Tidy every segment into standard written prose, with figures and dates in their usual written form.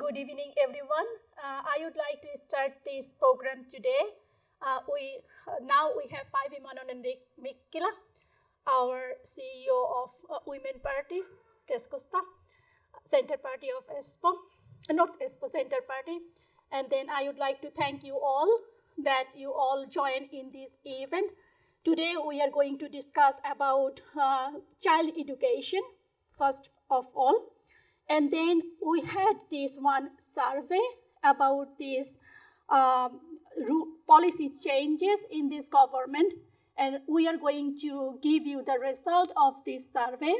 Good evening, everyone. I would like to start this program today. Now we have Päivi Mononen-Mikkilä, our CEO of Women Parties, Keskusta, Center Party of Espoo, not Espoo, Center Party. And then I would like to thank you all that you all join in this event. Today we are going to discuss about child education, first of all. And then we had this one survey about these policy changes in this government. And we are going to give you the result of this survey.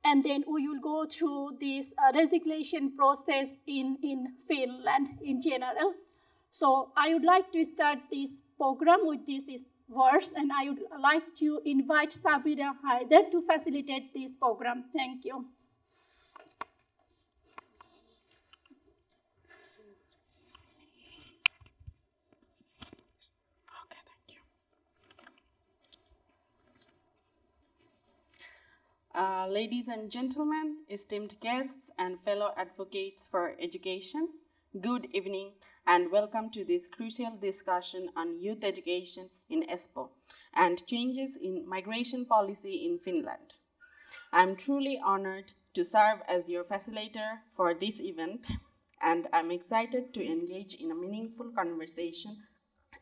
And then we will go through this resignation process in Finland in general. So I would like to start this program with this verse, and I would like to invite Sabina Haider to facilitate this program. Thank you. Okay, thank you. Ladies and gentlemen, esteemed guests and fellow advocates for education, good evening and welcome to this crucial discussion on youth education in Espoo and changes in migration policy in Finland. I'm truly honored to serve as your facilitator for this event, and I'm excited to engage in a meaningful conversation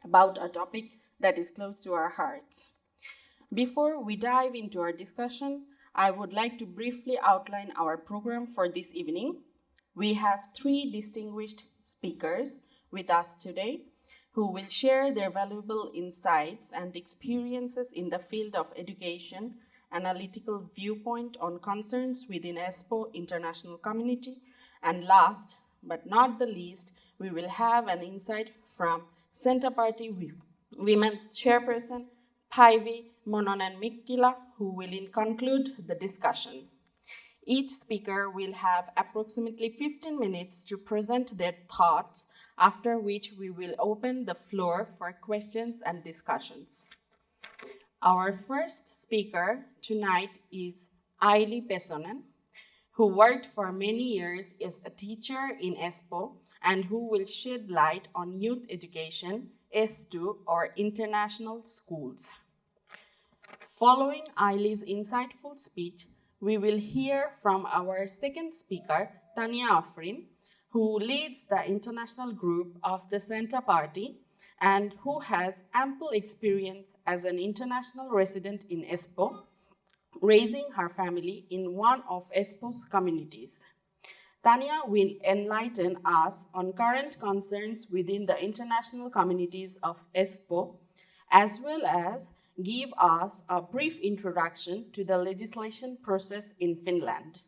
about a topic that is close to our hearts. Before we dive into our discussion, I would like to briefly outline our program for this evening. We have 3 distinguished speakers with us today who will share their valuable insights and experiences in the field of education, analytical viewpoint on concerns within Espoo international community, and last but not the least, we will have an insight from Center Party Women's Chairperson Päivi Mononen-Mikkilä, who will conclude the discussion. Each speaker will have approximately 15 minutes to present their thoughts, after which we will open the floor for questions and discussions. Our first speaker tonight is Aili Pesonen, who worked for many years as a teacher in Espoo and who will shed light on youth education, S2 or international schools. Following Aili's insightful speech, we will hear from our second speaker, Tanya Afrin, who leads the international group of the Center Party and who has ample experience as an international resident in Espoo, raising her family in one of Espoo's communities. Tanya will enlighten us on current concerns within the international communities of Espoo, as well as give us a brief introduction to the legislation process in Finland.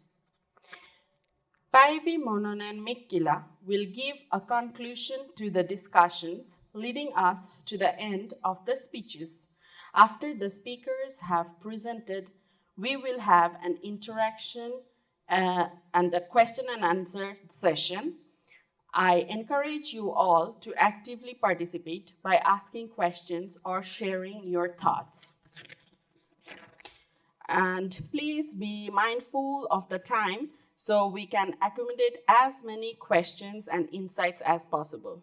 Päivi Mononen-Mikkilä will give a conclusion to the discussions, leading us to the end of the speeches. After the speakers have presented, we will have an interaction and a question and answer session. I encourage you all to actively participate by asking questions or sharing your thoughts. And please be mindful of the time so we can accommodate as many questions and insights as possible.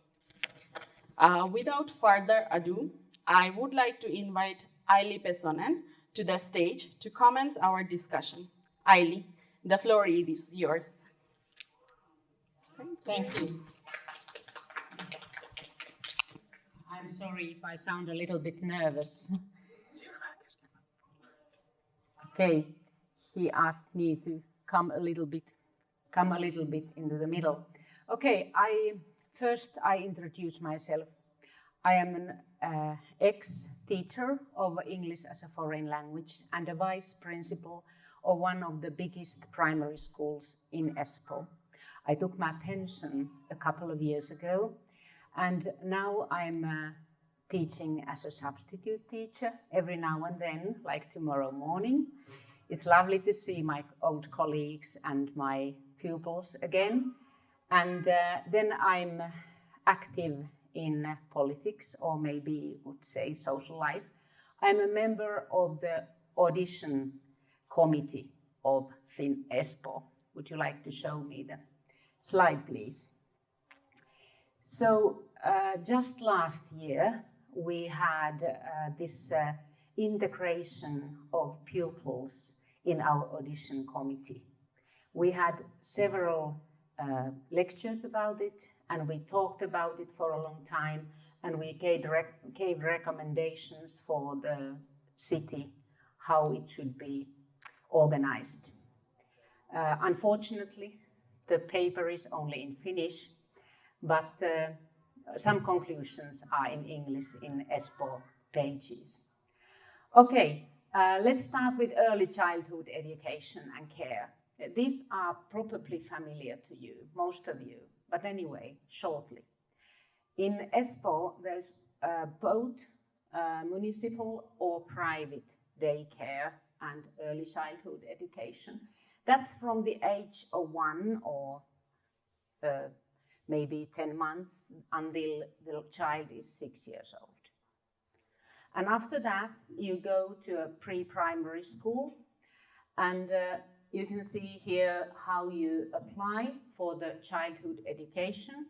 Without further ado, I would like to invite Aili Pesonen to the stage to commence our discussion. Aili, the floor is yours. Thank you. I'm sorry if I sound a little bit nervous. Okay, he asked me to come a little bit into the middle. Okay, I introduce myself. I am an ex-teacher of English as a foreign language and a vice principal of one of the biggest primary schools in Espoo. I took my pension a couple of years ago, and now I'm teaching as a substitute teacher every now and then, like tomorrow morning. It's lovely to see my old colleagues and my pupils again. And then I'm active in politics, or maybe you would say social life. I'm a member of the audition committee of Espoo. Would you like to show me the slide, please? So just last year, we had this integration of pupils in our audition committee. We had several lectures about it, and we talked about it for a long time, and we gave recommendations for the city, how it should be organized. Unfortunately, the paper is only in Finnish, but some conclusions are in English in Espoo pages. Okay, let's start with early childhood education and care. These are probably familiar to you, most of you, but anyway, shortly. In Espoo, there's both municipal or private daycare and early childhood education. That's from the age of 1 or maybe 10 months until the child is 6 years old. And after that, you go to a pre-primary school, and you can see here how you apply for the childhood education.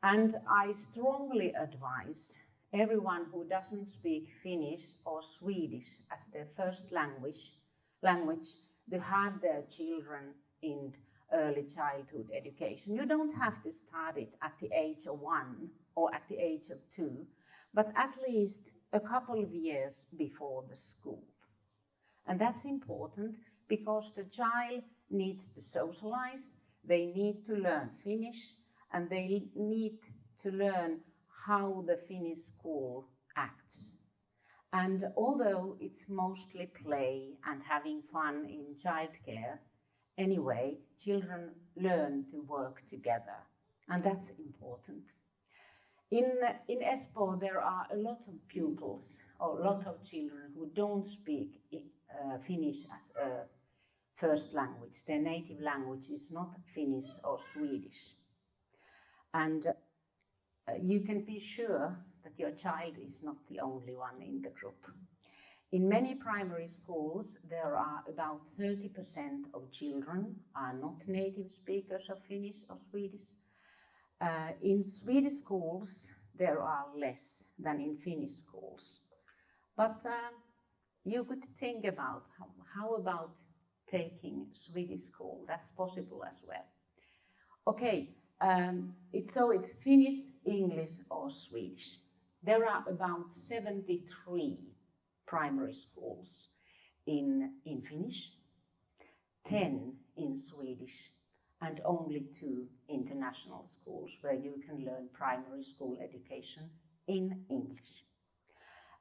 And I strongly advise everyone who doesn't speak Finnish or Swedish as their first language to have their children in early childhood education. You don't have to start it at the age of 1 or at the age of 2, but at least a couple of years before the school. And that's important because the child needs to socialize, they need to learn Finnish, and they need to learn how the Finnish school acts. And although it's mostly play and having fun in childcare, anyway, children learn to work together, and that's important. In Espoo, there are a lot of pupils, or a lot of children who don't speak Finnish as a first language. Their native language is not Finnish or Swedish. And you can be sure that your child is not the only one in the group. In many primary schools, there are about 30% of children are not native speakers of Finnish or Swedish. In Swedish schools, there are less than in Finnish schools. But you could think about how about taking Swedish school? That's possible as well. Okay, it's Finnish, English or Swedish. There are about 73 primary schools in Finnish, 10 in Swedish, and only 2 international schools where you can learn primary school education in English.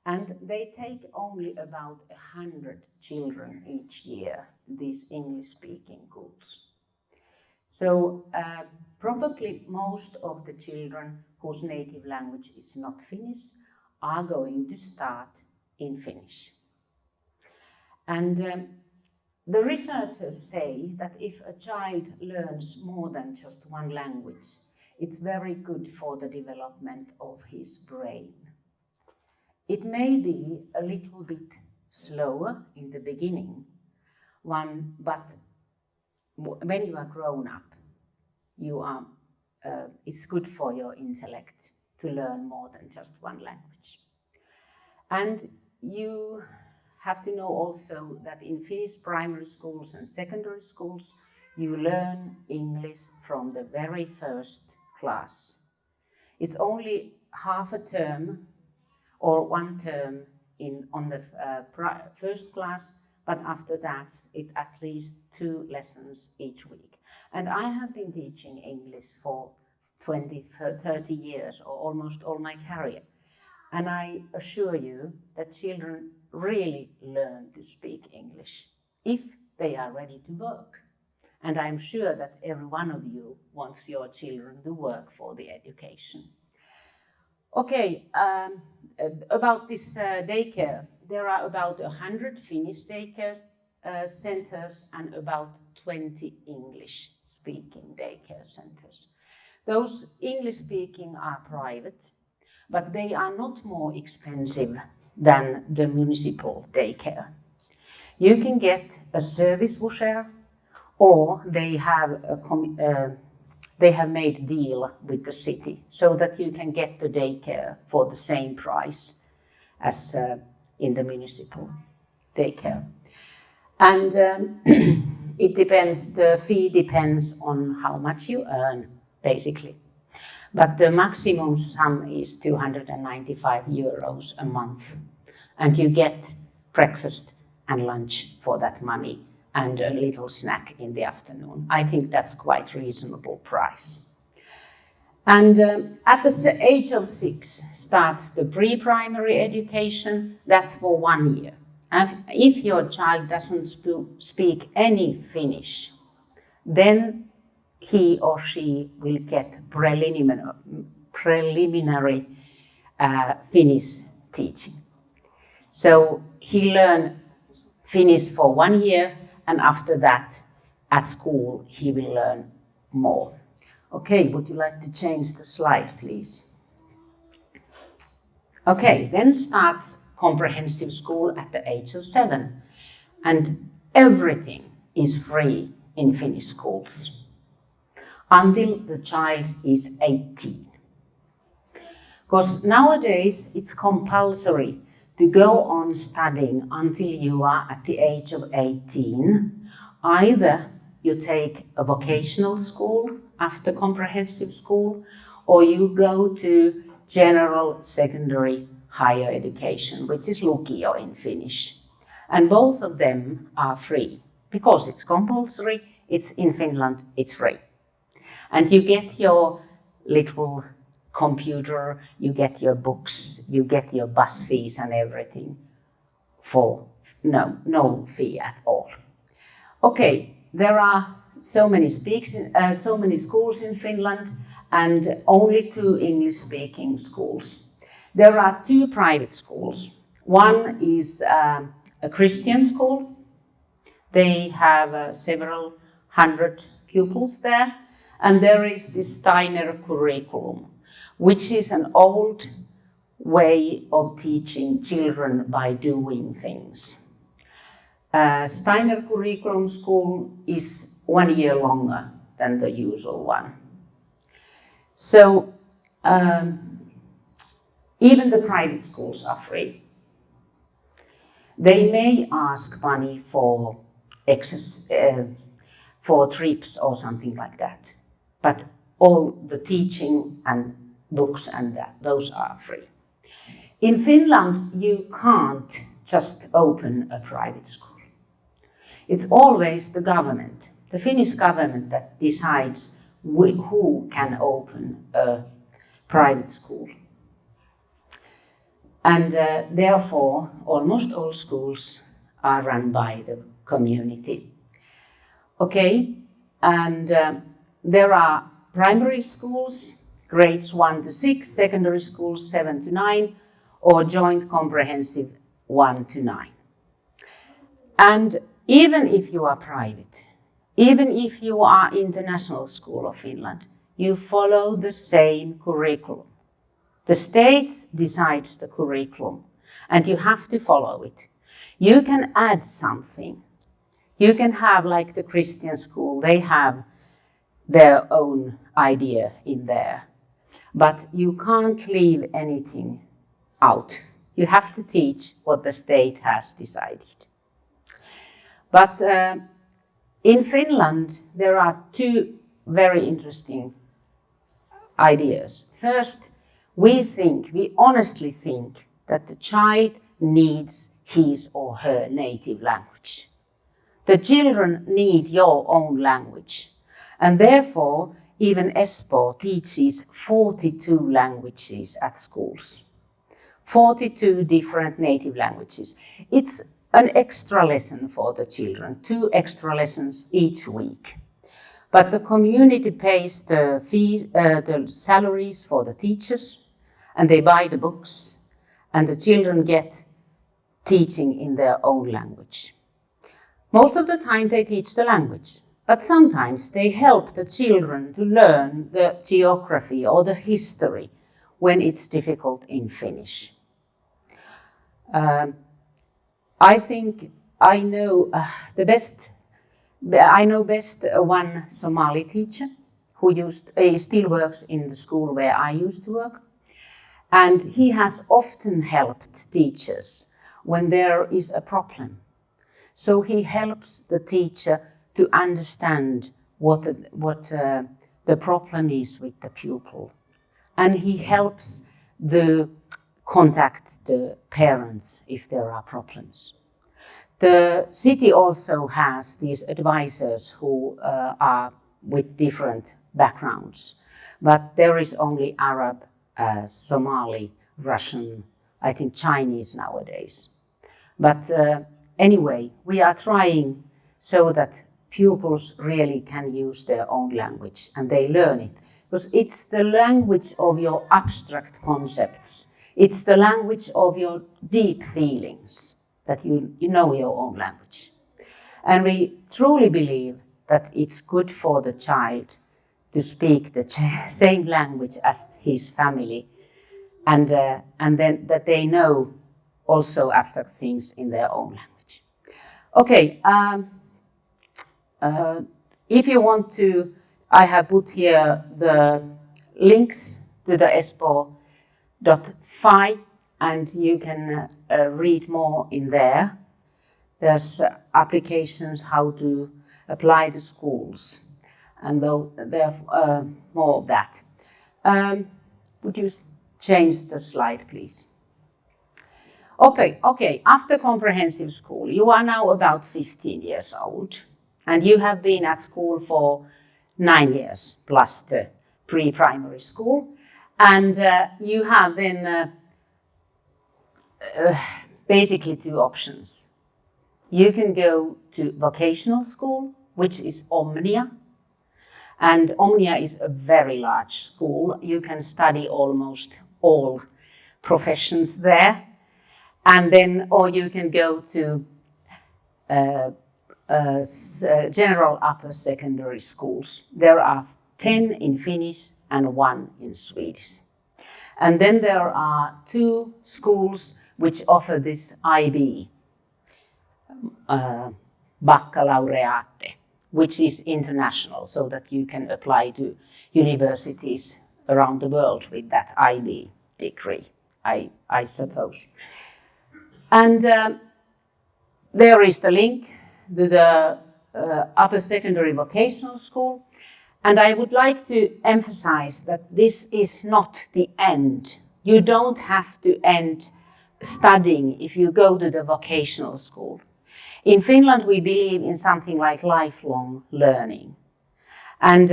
And they take only about 100 children each year to these English-speaking schools. So probably most of the children whose native language is not Finnish are going to start in Finnish. And the researchers say that if a child learns more than just one language, it's very good for the development of his brain. It may be a little bit slower in the beginning, but when you are grown up, it's good for your intellect to learn more than just one language. And you have to know also that in Finnish primary schools and secondary schools, you learn English from the very first class. It's only half a term or 1 term on the first class, but after that, it's at least 2 lessons each week. And I have been teaching English for 20, 30 years, or almost all my career. And I assure you that children really learn to speak English if they are ready to work. And I'm sure that every one of you wants your children to work for the education. Okay, about this daycare, there are about 100 Finnish daycare centers and about 20 English-speaking daycare centers. Those English-speaking are private, but they are not more expensive than the municipal daycare. You can get a service voucher, or they have they have made a deal with the city so that you can get the daycare for the same price as in the municipal daycare. And it depends, the fee depends on how much you earn, basically. But the maximum sum is 295 euros a month. And you get breakfast and lunch for that money and a little snack in the afternoon. I think that's quite reasonable price. And at the age of 6 starts the pre-primary education. That's for 1 year. And if your child doesn't speak any Finnish, then he or she will get preliminary Finnish teaching. So he learns Finnish for 1 year, and after that, at school, he will learn more. Okay, would you like to change the slide, please? Okay, then starts comprehensive school at the age of 7, and everything is free in Finnish schools until the child is 18. Because nowadays it's compulsory to go on studying until you are at the age of 18. Either you take a vocational school after comprehensive school, or you go to general secondary higher education, which is lukio in Finnish. And both of them are free. Because it's compulsory, it's in Finland, it's free. And you get your little computer, you get your books, you get your bus fees and everything for no fee at all. Okay, there are so many schools in Finland and only 2 English-speaking schools. There are 2 private schools. One is a Christian school. They have several hundred pupils there. And there is this Steiner curriculum, which is an old way of teaching children by doing things. Steiner curriculum school is 1 year longer than the usual one. So even the private schools are free. They may ask money for trips or something like that, but all the teaching and books and those are free. In Finland, you can't just open a private school. It's always the government, the Finnish government, that decides who can open a private school. And therefore, almost all schools are run by the community. Okay, and there are primary schools, grades 1 to 6, secondary schools 7 to 9, or joint comprehensive 1 to 9. And even if you are private, even if you are International School of Finland, you follow the same curriculum. The state decides the curriculum, and you have to follow it. You can add something. You can have, like the Christian school, they have their own idea in there. But you can't leave anything out. You have to teach what the state has decided. But in Finland, there are 2 very interesting ideas. First, we honestly think that the child needs his or her native language. The children need your own language. And therefore, even Espoo teaches 42 languages at schools. 42 different native languages. It's an extra lesson for the children, 2 extra lessons each week. But the community pays the salaries for the teachers, and they buy the books, and the children get teaching in their own language. Most of the time they teach the language, but sometimes they help the children to learn the geography or the history when it's difficult in Finnish. I think I know best one Somali teacher he still works in the school where I used to work. And he has often helped teachers when there is a problem. So he helps the teacher to understand what the problem is with the pupil. And he helps contact the parents if there are problems. The city also has these advisors who are with different backgrounds, but there is only Arab, Somali, Russian, I think Chinese nowadays. But anyway, we are trying so that pupils really can use their own language and they learn it. Because it's the language of your abstract concepts. It's the language of your deep feelings that you know your own language. And we truly believe that it's good for the child to speak the same language as his family, and then that they know also abstract things in their own language. Okay, if you want to, I have put here the links to the Espoo.fi, and you can read more in there. There's applications how to apply to schools, and there's more of that. Would you change the slide, please? Okay, after comprehensive school, you are now about 15 years old, and you have been at school for 9 years, plus the pre-primary school, and you have then basically two options. You can go to vocational school, which is Omnia, and Omnia is a very large school. You can study almost all professions there, and then, or you can go to general upper secondary schools. There are 10 in Finnish and 1 in Swedish. And then there are 2 schools which offer this IB, baccalaureate, which is international, so that you can apply to universities around the world with that IB degree, I suppose. And there is the link to the upper secondary vocational school. And I would like to emphasize that this is not the end. You don't have to end studying if you go to the vocational school. In Finland, we believe in something like lifelong learning. And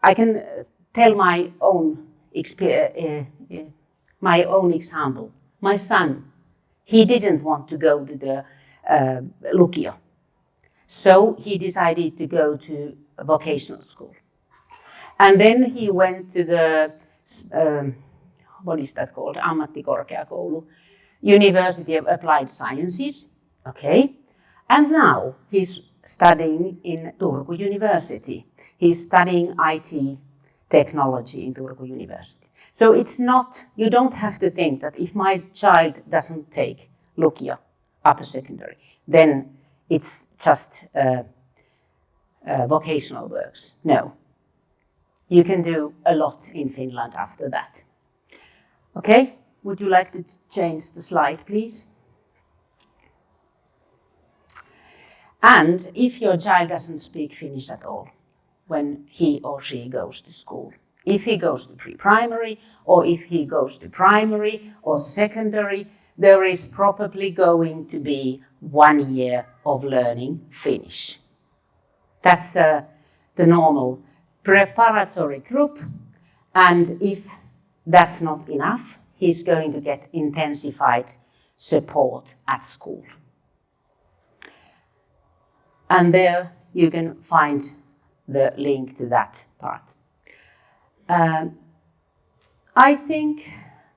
I can tell my own example. My son, he didn't want to go to the lukio. So he decided to go to a vocational school. And then he went to the, what is that called? Ammattikorkeakoulu, University of Applied Sciences. Okay. And now he's studying in Turku University. He's studying IT technology in Turku University. So it's not, you don't have to think that if my child doesn't take lukio, upper secondary, then it's just vocational works. No. You can do a lot in Finland after that. Okay, would you like to change the slide, please? And if your child doesn't speak Finnish at all when he or she goes to school, if he goes to pre-primary or if he goes to primary or secondary, there is probably going to be 1 year of learning Finnish. That's the normal preparatory group, and if that's not enough, he's going to get intensified support at school. And there you can find the link to that part. I think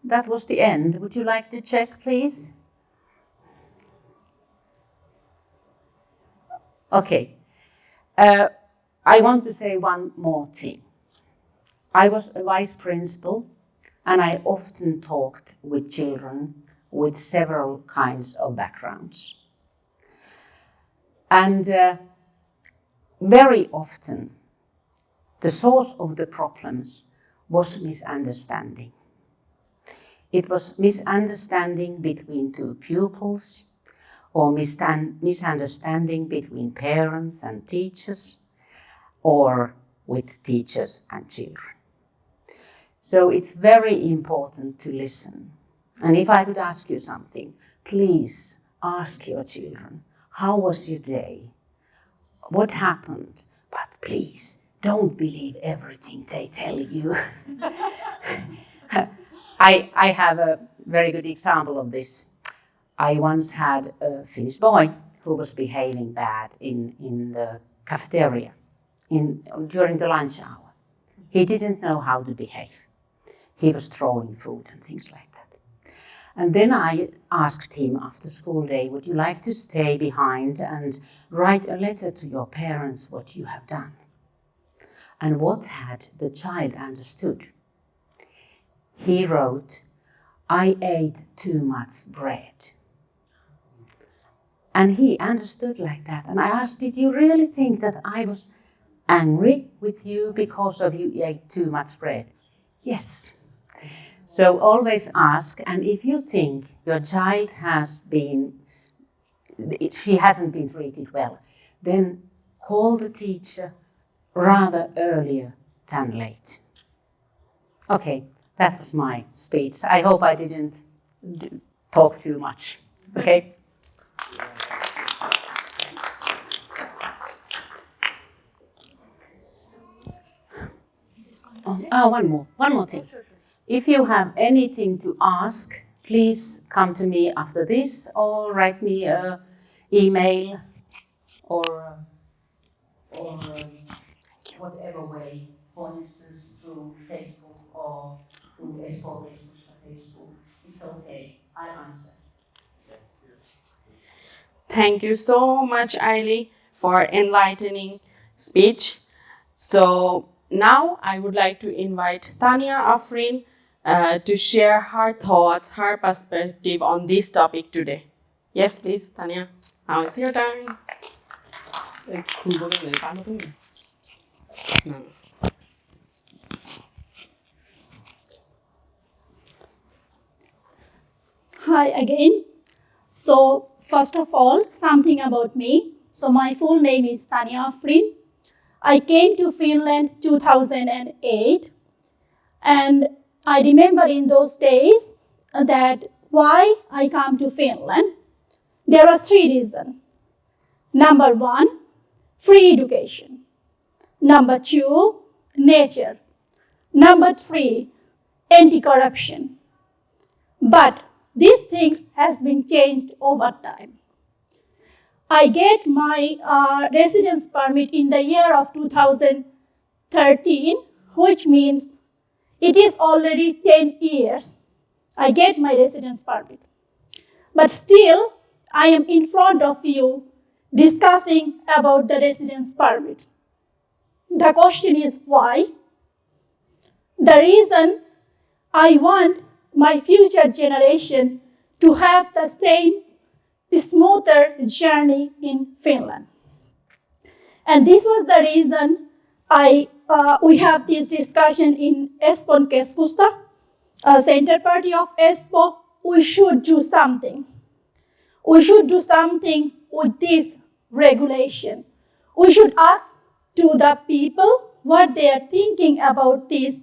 that was the end. Would you like to check, please? Okay. I want to say one more thing. I was a vice principal, and I often talked with children with several kinds of backgrounds. And very often The source of the problems was misunderstanding. It was misunderstanding between two pupils, or misunderstanding between parents and teachers, or with teachers and children. So it's very important to listen. And if I could ask you something, please ask your children, how was your day? What happened? But please, don't believe everything they tell you. I have a very good example of this. I once had a Finnish boy who was behaving bad in the cafeteria during the lunch hour. He didn't know how to behave. He was throwing food and things like that. And then I asked him after school day, would you like to stay behind and write a letter to your parents what you have done? And what had the child understood? He wrote, I ate too much bread. And he understood like that. And I asked, did you really think that I was angry with you because of you ate too much bread? Yes. So always ask, and if you think your child she hasn't been treated well, then call the teacher rather earlier than late. Okay, that was my speech. I hope I didn't talk too much. Okay? One more thing. If you have anything to ask, please come to me after this or write me an email or whatever way, for instance, through Facebook or through Espoon Keskusta Facebook. It's okay, I answer. Thank you so much, Aili, for enlightening speech. So now I would like to invite Tanya Afrin to share her thoughts, her perspective on this topic today. Yes, please, Tanya. Now it's your turn. Hi again. So first of all, something about me. So my full name is Tanya Afrin. I came to Finland 2008, and I remember in those days that why I come to Finland. There are 3 reasons. Number 1, free education. Number 2, nature. Number 3, anti-corruption. But these things has been changed over time. I get my residence permit in the year of 2013, which means it is already 10 years. I get my residence permit. But still, I am in front of you discussing about the residence permit. The question is why? The reason I want my future generation to have the same smoother journey in Finland. And this was the reason we have this discussion in Espoon Keskusta, Center Party of Espoo. We should do something. We should do something with this regulation. We should ask to the people what they are thinking about this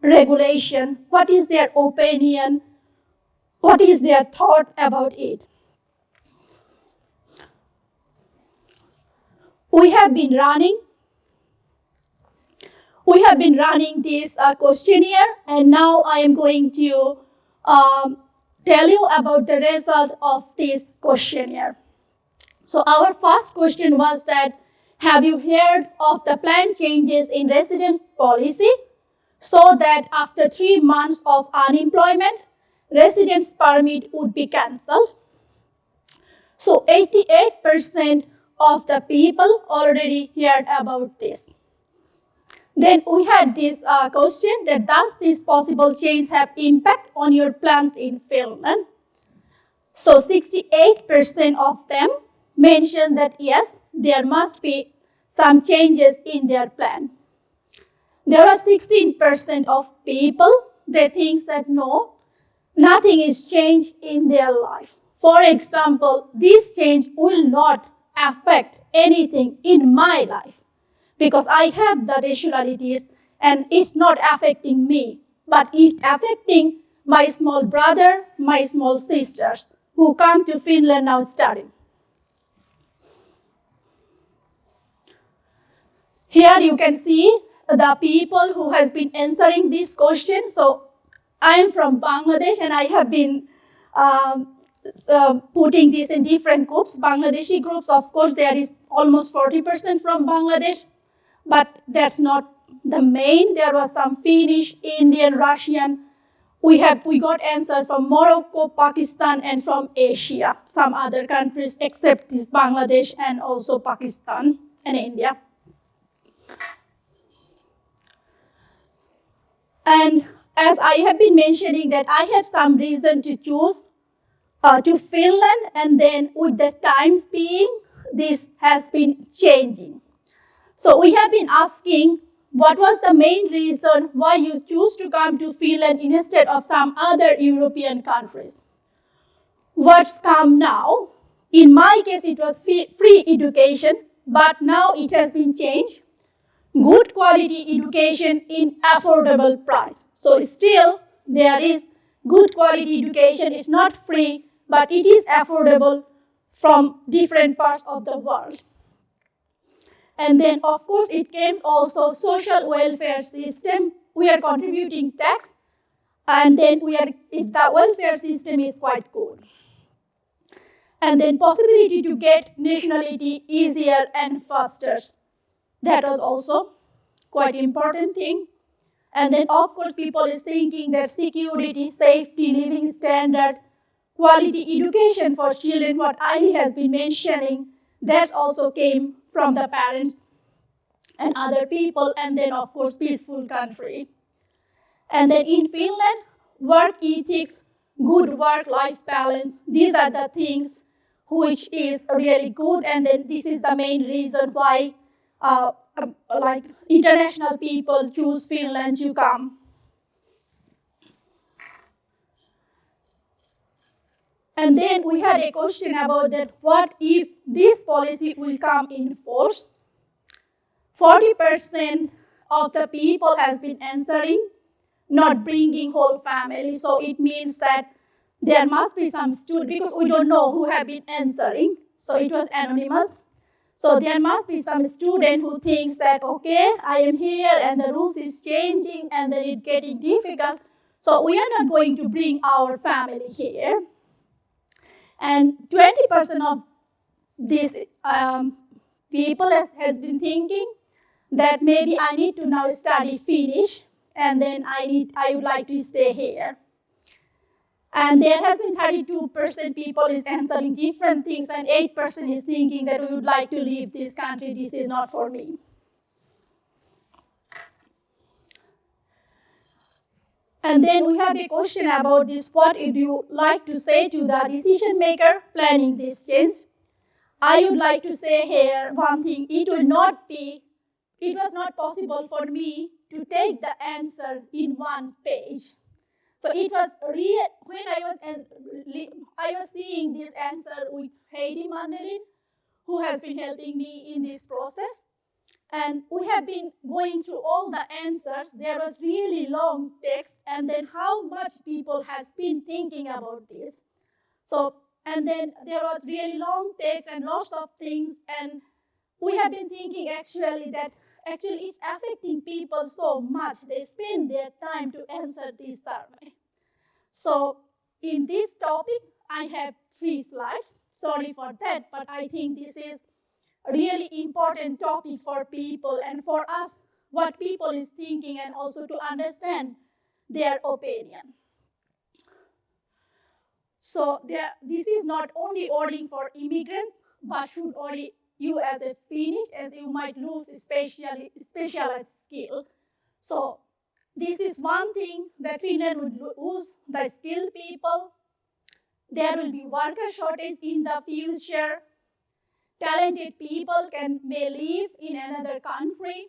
regulation, what is their opinion, what is their thought about it. We have been running this questionnaire, and now I am going to tell you about the result of this questionnaire. So our first question was that, have you heard of the planned changes in residence policy so that after 3 months of unemployment, residence permit would be cancelled? So 88% of the people already heard about this. Then we had this question that does this possible change have impact on your plans in Finland? So 68% of them mentioned that yes, there must be some changes in their plan. there are 16% of people, they think that no, nothing is changed in their life. For example, this change will not affect anything in my life because I have the rationalities and it's not affecting me, but it's affecting my small brother, my small sisters who come to Finland now studying. Here you can see the people who has been answering this question. So I am from Bangladesh and I have been putting this in different groups. Bangladeshi groups, of course, there is almost 40% from Bangladesh, but that's not the main. There was some Finnish, Indian, Russian. We got answer from Morocco, Pakistan, and from Asia, some other countries except this Bangladesh and also Pakistan and India. And as I have been mentioning that I had some reason to choose to Finland, and then with the times being, this has been changing. So we have been asking what was the main reason why you choose to come to Finland instead of some other European countries. What's come now? In my case, it was free education, but now it has been changed. Good quality education in affordable price. So still there is good quality education. It's not free, but it is affordable from different parts of the world. And then of course it comes also social welfare system. We are contributing tax, and then the welfare system is quite good. And then possibility to get nationality easier and faster. That was also quite important thing. And then of course people is thinking that security, safety, living standard, quality education for children, what Ali has been mentioning, that also came from the parents and other people, and then of course peaceful country. And then in Finland, work ethics, good work-life balance, these are the things which is really good, and then this is the main reason why like international people choose Finland to come. And then we had a question about that, what if this policy will come in force? 40% of the people has been answering, not bringing whole family. So it means that there must be some student, because we don't know who have been answering. So it was anonymous. So there must be some student who thinks that, okay, I am here and the rules is changing and then it's getting difficult. So we are not going to bring our family here. And 20% of these people has been thinking that maybe I need to now study Finnish and then I would like to stay here. And there has been 32% people is answering different things, and 8% is thinking that we would like to leave this country, this is not for me. And then we have a question about this, what would you like to say to the decision maker planning this change? I would like to say here one thing, it was not possible for me to take the answer in one page. So it was real when I was seeing this answer with Heidi Mandelin, who has been helping me in this process. And we have been going through all the answers. There was really long text, and then how much people has been thinking about this. So, and then there was really long text and lots of things, and we have been thinking that it's affecting people so much. They spend their time to answer this survey. So in this topic, I have 3 slides. Sorry for that, but I think this is a really important topic for people and for us, what people is thinking, and also to understand their opinion. So this is not only ordering for immigrants, but should order you as a Finnish, as you might lose specialized skill. So this is one thing that Finland would lose, the skilled people. There will be worker shortage in the future. Talented people may live in another country.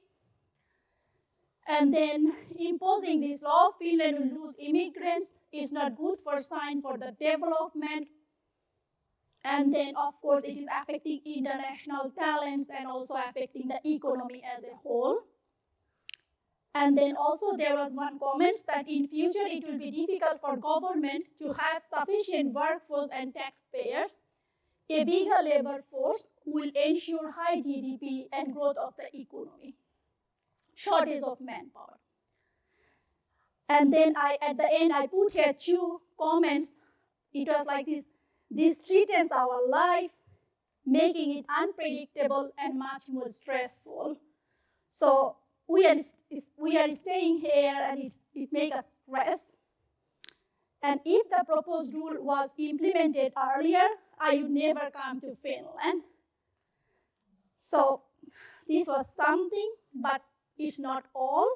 And then imposing this law, Finland will lose immigrants. It's not good for sign for the development. And then, of course, it is affecting international talents and also affecting the economy as a whole. And then also there was one comment that in future it will be difficult for government to have sufficient workforce and taxpayers. A bigger labor force will ensure high GDP and growth of the economy. Shortage of manpower. And then at the end, I put here 2 comments. It was like this: this threatens our life, making it unpredictable and much more stressful. So we are staying here and it makes us stress. And if the proposed rule was implemented earlier, I would never come to Finland. So this was something, but it's not all.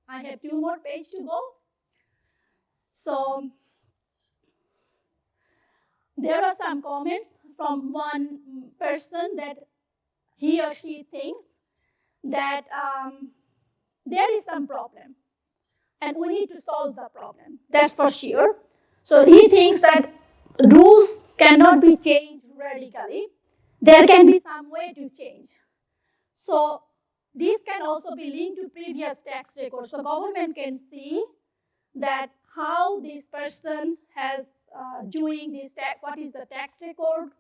I have 2 more pages to go. So there are some comments from one person that he or she thinks that there is some problem and we need to solve the problem. That's for sure. So he thinks that rules cannot be changed radically. There can be some way to change. So this can also be linked to previous tax records. So government can see that how this person has doing this tax, what is the tax record,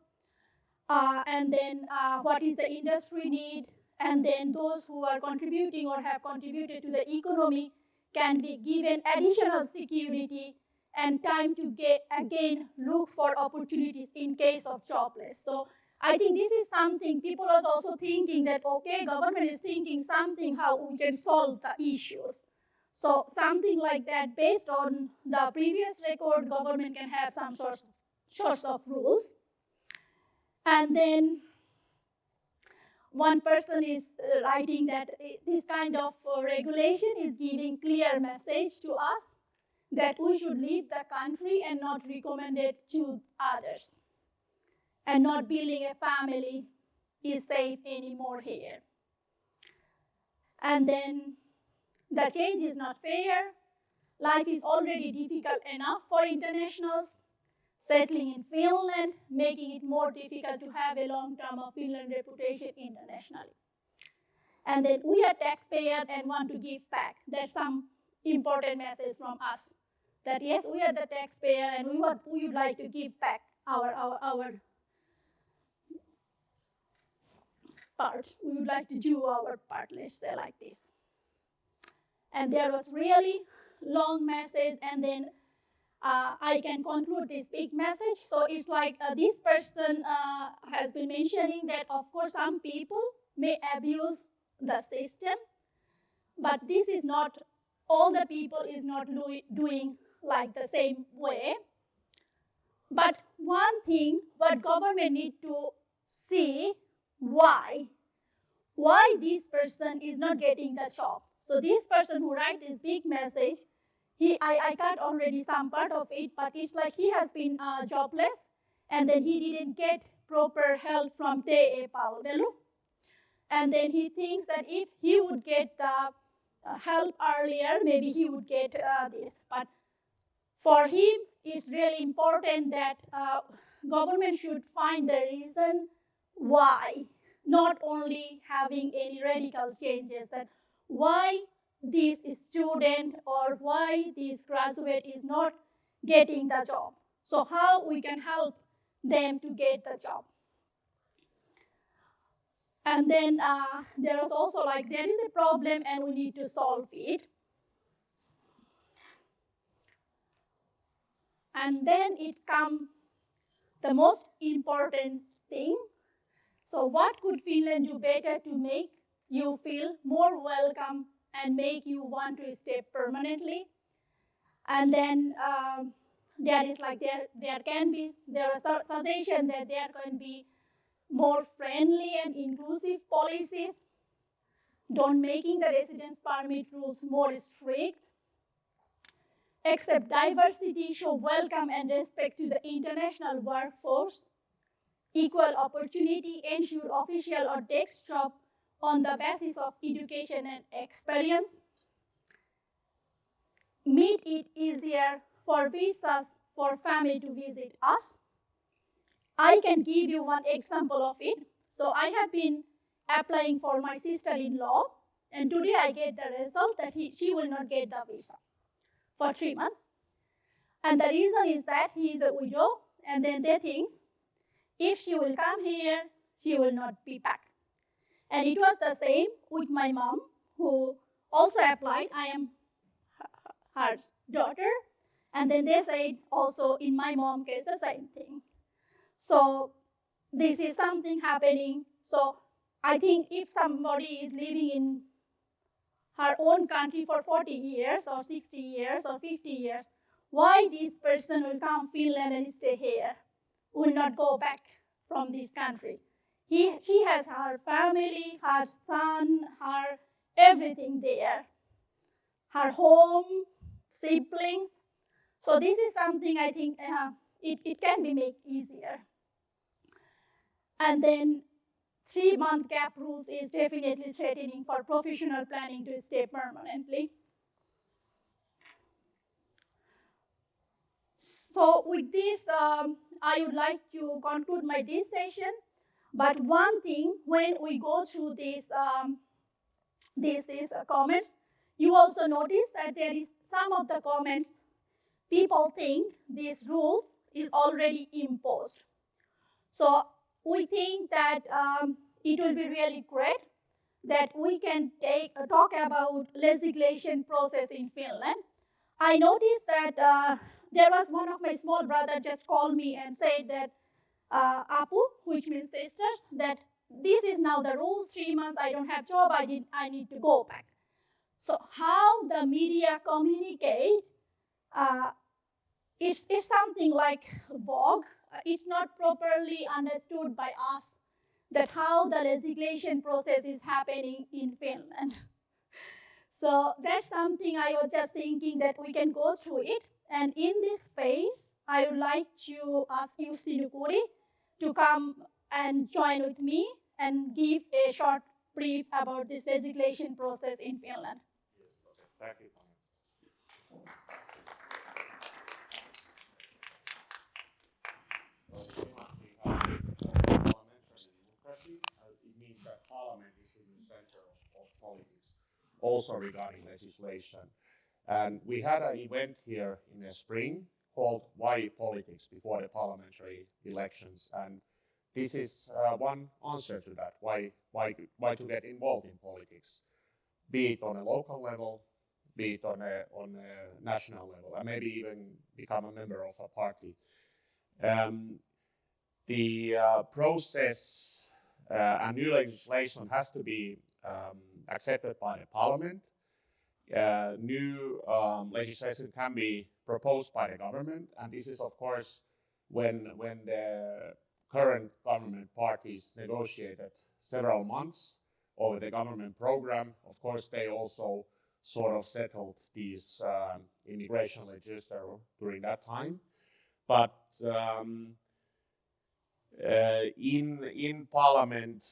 and then what is the industry need, and then those who are contributing or have contributed to the economy can be given additional security and time to again look for opportunities in case of jobless. So I think this is something people are also thinking that, okay, government is thinking something how we can solve the issues. So something like that based on the previous record, government can have some sorts of rules. And then one person is writing that this kind of regulation is giving clear message to us that we should leave the country and not recommend it to others. And not building a family is safe anymore here. And then the change is not fair. Life is already difficult enough for internationals. Settling in Finland, making it more difficult to have a long-term of Finland reputation internationally. And then we are taxpayers and want to give back. There's some important message from us. That yes, we are the taxpayer and we would like to give back our part. We would like to do our part, let's say like this. And there was really long message, and then I can conclude this big message. So it's like this person has been mentioning that of course some people may abuse the system, but this is not, all the people is not doing like the same way. But one thing what government need to see, why this person is not getting the job. So this person who write this big message, I cut already some part of it, but it's like he has been jobless, and then he didn't get proper help from TE Palvelu. And then he thinks that if he would get the help earlier, maybe he would get this. But for him, it's really important that government should find the reason why, not only having any radical changes, that why this student or why this graduate is not getting the job. So how we can help them to get the job. And then there is also like, there is a problem and we need to solve it. And then it's come the most important thing. So what could Finland do better to make you feel more welcome and make you want to stay permanently? And then there is like, there are suggestions that there can be more friendly and inclusive policies, don't making the residence permit rules more strict, accept diversity, show welcome and respect to the international workforce, equal opportunity, ensure official or desk job on the basis of education and experience, made it easier for visas for family to visit us. I can give you one example of it. So I have been applying for my sister-in-law, and today I get the result that she will not get the visa for 3 months. And the reason is that he is a widow, and then they think if she will come here, she will not be back. And it was the same with my mom, who also applied. I am her daughter. And then they said also in my mom case the same thing. So this is something happening. So I think if somebody is living in her own country for 40 years or 60 years or 50 years, why this person will come to Finland and stay here, will not go back from this country? She has her family, her son, her everything there, her home, siblings. So this is something I think it can be made easier. And then 3-month gap rules is definitely threatening for professional planning to stay permanently. So with this, I would like to conclude this session. But one thing, when we go through these comments, you also notice that there is some of the comments, people think these rules is already imposed. So we think that it will be really great that we can talk about legislation process in Finland. I noticed that there was one of my small brother just called me and said that Apu, which means sisters, that this is now the rules, 3 months, I don't have job, I need to go back. So how the media communicate, it's something like vogue. It's not properly understood by us that how the legislation process is happening in Finland. So that's something I was just thinking that we can go through it. And in this phase, I would like to ask Jussi Nukuri to come and join with me and give a short brief about this legislation process in Finland. Thank you. Parliamentary democracy, it means that parliament is in the center of politics, also regarding legislation. And we had an event here in the spring called Why Politics before the parliamentary elections. And this is one answer to that, why to get involved in politics, be it on a local level, be it on a national level, and maybe even become a member of a party. The process and new legislation has to be accepted by the parliament. New legislation can be proposed by the government, and this is of course when the current government parties negotiated several months over the government program. Of course, they also sort of settled these immigration legislation during that time. But in parliament,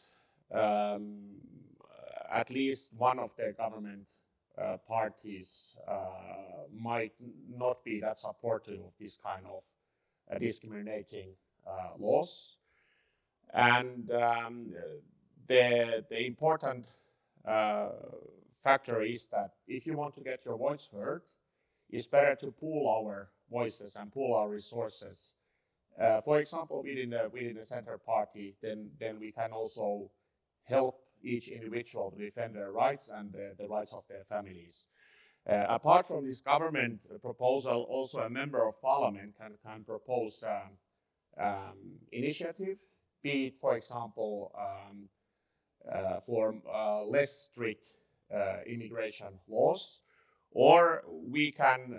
at least one of the government parties might not be that supportive of this kind of discriminating laws. And the important factor is that if you want to get your voice heard, it's better to pool our voices and pool our resources. For example, within the Center Party, then we can also help each individual to defend their rights and the rights of their families. Apart from this government proposal, also a member of parliament can propose initiative, be it, for example, for less strict immigration laws, or we can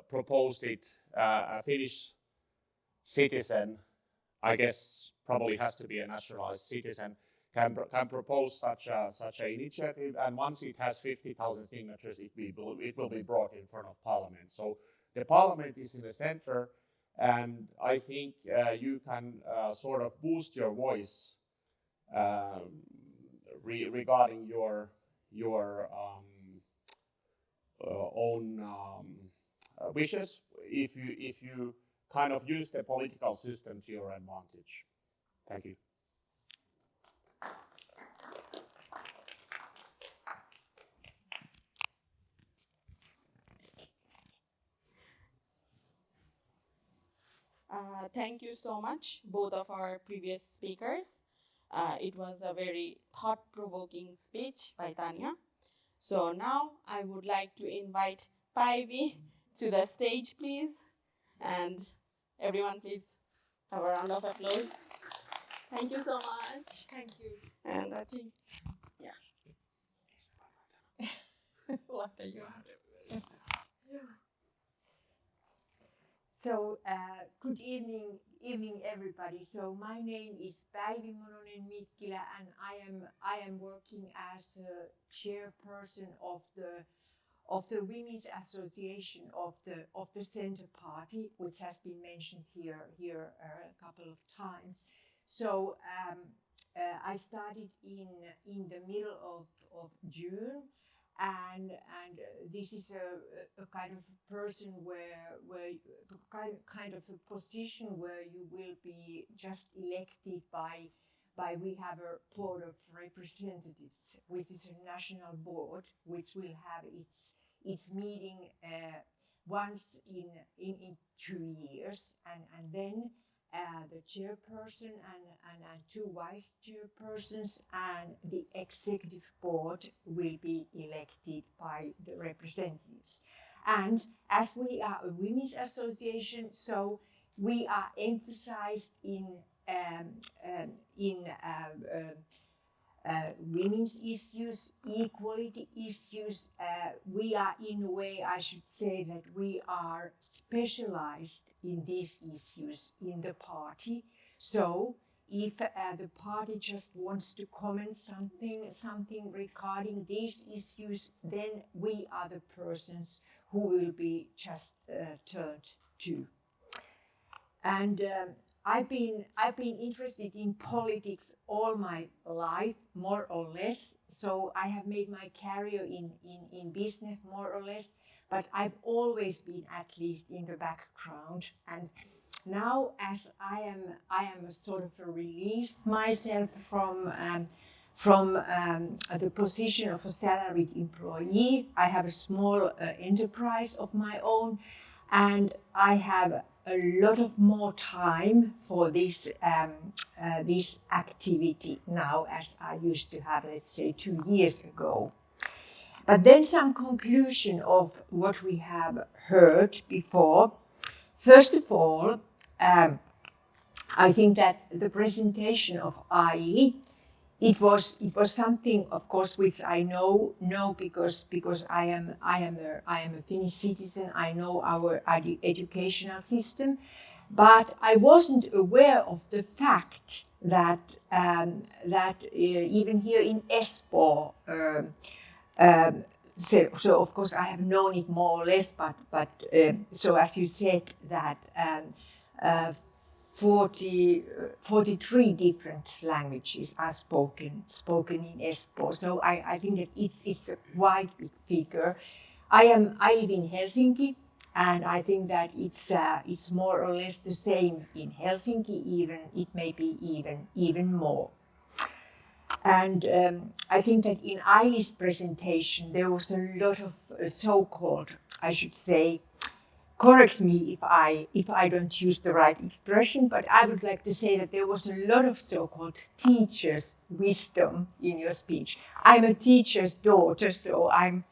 propose it. A Finnish citizen, I guess, probably has to be a naturalized citizen, can propose such an initiative, and once it has 50,000 signatures, it will be brought in front of Parliament. So the Parliament is in the center, and I think you can sort of boost your voice regarding your own wishes if you kind of use the political system to your advantage. Thank you. Thank you so much, both of our previous speakers. It was a very thought-provoking speech by Tanya. So now I would like to invite Päivi to the stage, please. And everyone, please have a round of applause. Thank you so much. Thank you. And I think, So, good evening, everybody. So, my name is Päivi Mononen-Mikkilä, and I am working as a chairperson of the Women's Association of the Centre Party, which has been mentioned here a couple of times. So, I started in the middle of June. And this is a kind of person where kind of a position where you will be just elected by we have a board of representatives, which is a national board, which will have its meeting once in 2 years, and then the chairperson and two vice chairpersons and the executive board will be elected by the representatives. And as we are a women's association, so we are emphasized in women's issues, equality issues. We are, in a way, I should say that we are specialized in these issues in the party. So if the party just wants to comment something regarding these issues, then we are the persons who will be just turned to. And I've been interested in politics all my life, more or less. So I have made my career in business, more or less. But I've always been at least in the background. And now, as I am sort of released myself from the position of a salaried employee. I have a small enterprise of my own, and I have a lot of more time for this activity now as I used to have, let's say, 2 years ago. But then some conclusion of what we have heard before. First of all, I think that the presentation of IE, it was something, of course, which I know because I am a Finnish citizen. I know our educational system, but I wasn't aware of the fact that even here in Espoo, so of course I have known it more or less, but so as you said that 43 different languages are spoken in Espoo. So I think that it's a quite big figure. I live in Helsinki, and I think that it's more or less the same in Helsinki. Even it may be even more. And I think that in Aili's presentation there was a lot of so-called, I should say, correct me if I don't use the right expression, but I would like to say that there was a lot of so-called teacher's wisdom in your speech. I'm a teacher's daughter, so I'm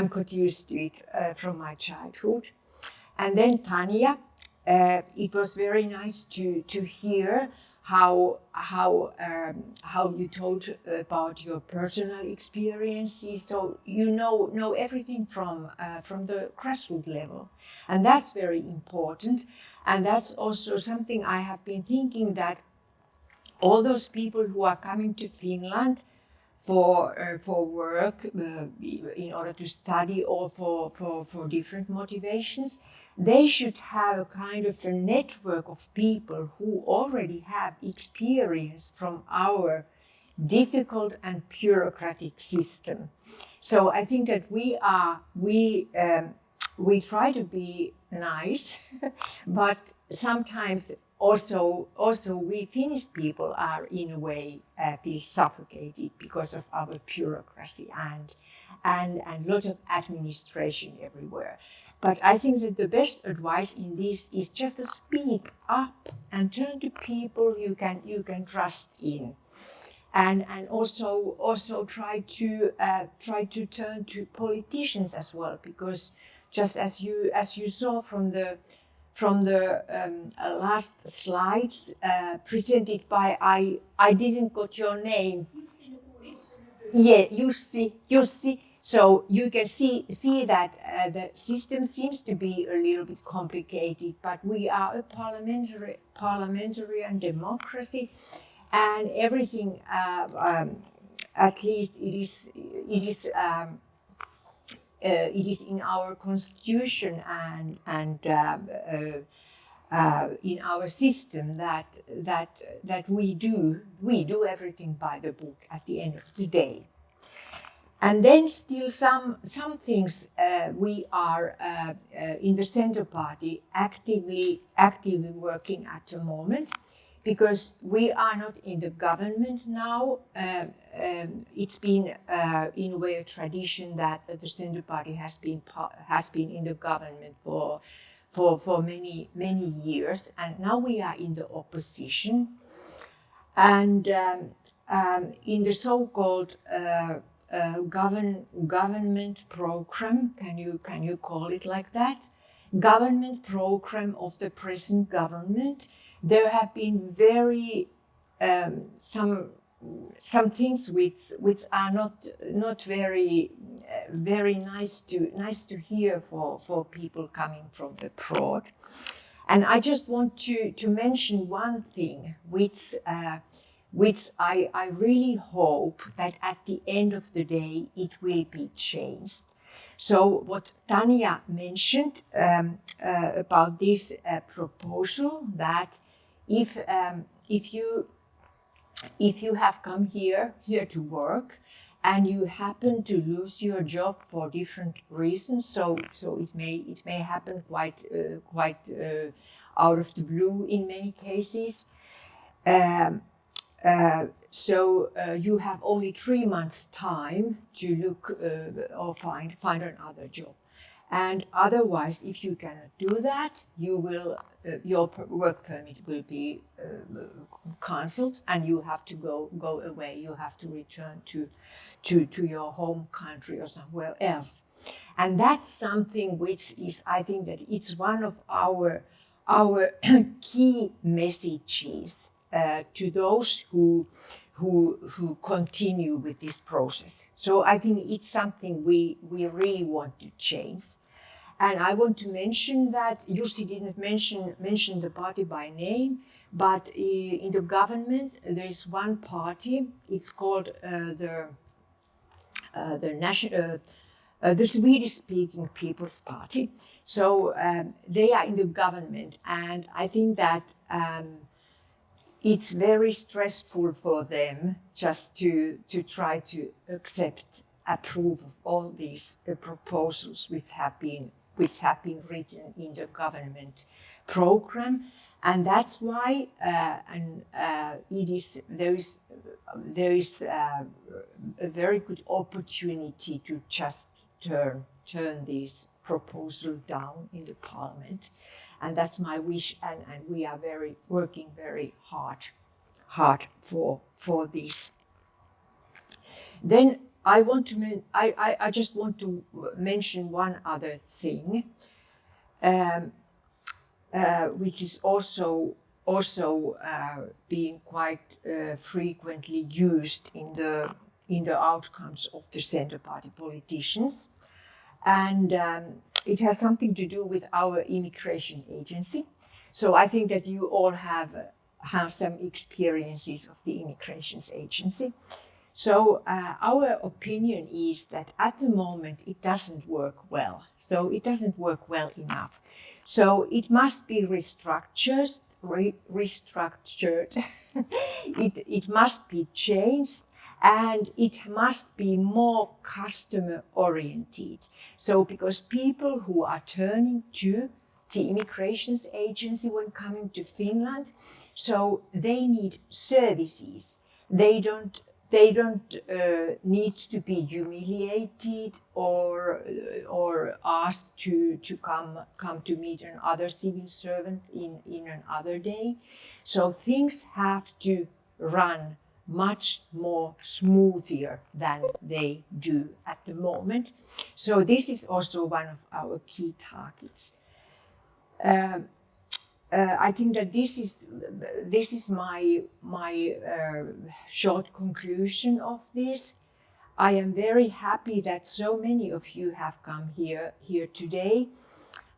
got used to it from my childhood. And then Tanya, it was very nice to hear how you told about your personal experiences. So you know everything from the grassroots level, and that's very important. And that's also something I have been thinking, that all those people who are coming to Finland for work, in order to study, or for different motivations, they should have a kind of a network of people who already have experience from our difficult and bureaucratic system. So I think that we try to be nice, but sometimes also we Finnish people are in a way feel suffocated because of our bureaucracy and lot of administration everywhere. But I think that the best advice in this is just to speak up and turn to people you can trust in. And also try to turn to politicians as well, because just as you saw from the last slides presented by I didn't got your name. Yeah, Jussi. So you can see that the system seems to be a little bit complicated, but we are a parliamentary and democracy. And everything, at least it is in our constitution and in our system that we do everything by the book at the end of the day. And then still some things we are in the Centre Party actively working at the moment. Because we are not in the government now, it's been in a way a tradition that the Centre Party has been in the government for many years, and now we are in the opposition, and in the so-called government program, can you call it like that? Government program of the present government. There have been very some things which are not very nice to hear for people coming from abroad. And I just want to mention one thing which I really hope that at the end of the day it will be changed. So what Tanja mentioned about this proposal, that if you have come here to work and you happen to lose your job for different reasons, so it may happen quite out of the blue in many cases. So you have only 3 months' time to look or find another job. And otherwise, if you cannot do that, you will your work permit will be cancelled, and you have to go away. You have to return to your home country or somewhere else. And that's something which is, I think, that it's one of our key messages to those who continue with this process. So I think it's something we really want to change. And I want to mention that Jussi didn't mention the party by name, but in the government there is one party. It's called the Swedish-speaking People's Party. So they are in the government, and I think that it's very stressful for them just to try to approve of all these proposals which have been written in the government program, and that's why there is a very good opportunity to just turn these proposals down in the parliament, and that's my wish, and we are working very hard for this. Then I just want to mention one other thing, which is also being quite frequently used in the outcomes of the Centre Party politicians, and it has something to do with our immigration agency. So I think that you all have some experiences of the immigration agency. So our opinion is that at the moment it doesn't work well. So it doesn't work well enough. So it must be restructured restructured. It must be changed, and it must be more customer oriented. So because people who are turning to the immigrations agency when coming to Finland, so they need services. They don't need to be humiliated or asked to come to meet another civil servant in another day. So things have to run much more smoother than they do at the moment. So this is also one of our key targets. I think that this is my short conclusion of this. I am very happy that so many of you have come here today,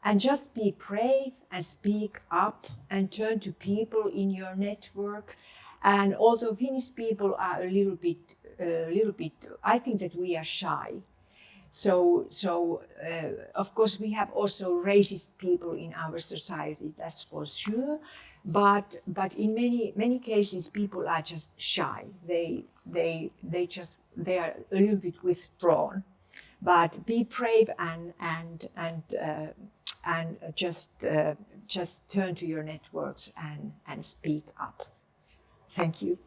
and just be brave and speak up and turn to people in your network. And although Finnish people are a little bit, I think that we are shy. So of course we have also racist people in our society, that's for sure. But in many cases people are just shy. They are a little bit withdrawn. But be brave and just turn to your networks and speak up. Thank you.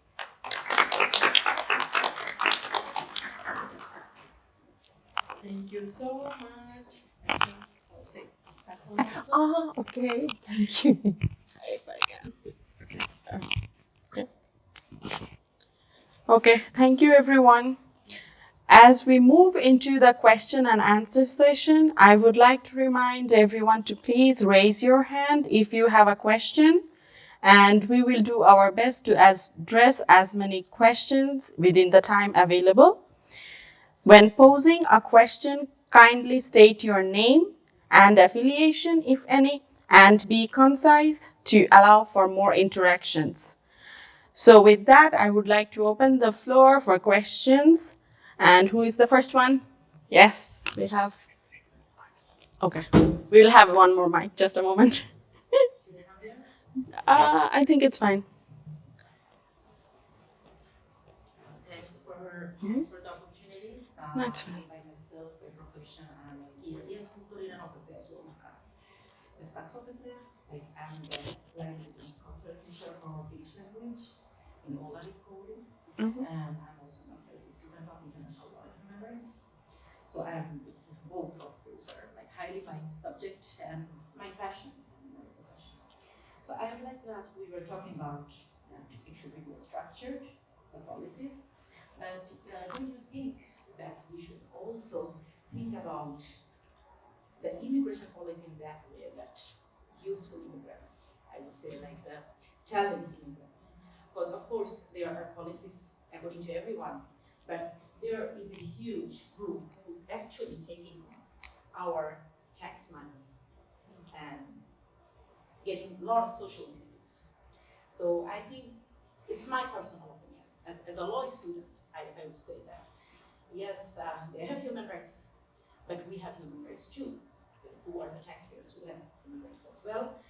Thank you so much. I'll take that one. Okay. Thank you. If I can. Okay, thank you everyone. As we move into the question and answer session, I would like to remind everyone to please raise your hand if you have a question, and we will do our best to address as many questions within the time available. When posing a question, kindly state your name and affiliation, if any, and be concise to allow for more interactions. So with that, I would like to open the floor for questions. And who is the first one? Yes, we have. Okay, we'll have one more mic, just a moment. I think it's fine. Thanks for the opportunity. That's fine. By myself, by profession, I'm a kieli- ja kulttuurinen opettaja Suomen kanssa. Ja saksopettaja, like I'm the language and culture teacher for Finnish language in Olavi coding. And I'm also an associate student of international law and human rights. So it's both of those are like highly my subject and my passion and my profession. So I would like to ask, we were talking about it should be more structured, the policies. But do you think that we should also think about the immigration policy in that way, that useful immigrants, I would say, like the talented immigrants? Because of course there are policies according to everyone, but there is a huge group who actually taking our tax money and getting a lot of social benefits. So I think it's my personal opinion. As a law student, I would say that yes, they have human rights, but we have human rights too. Who are the taxpayers who have human rights as well?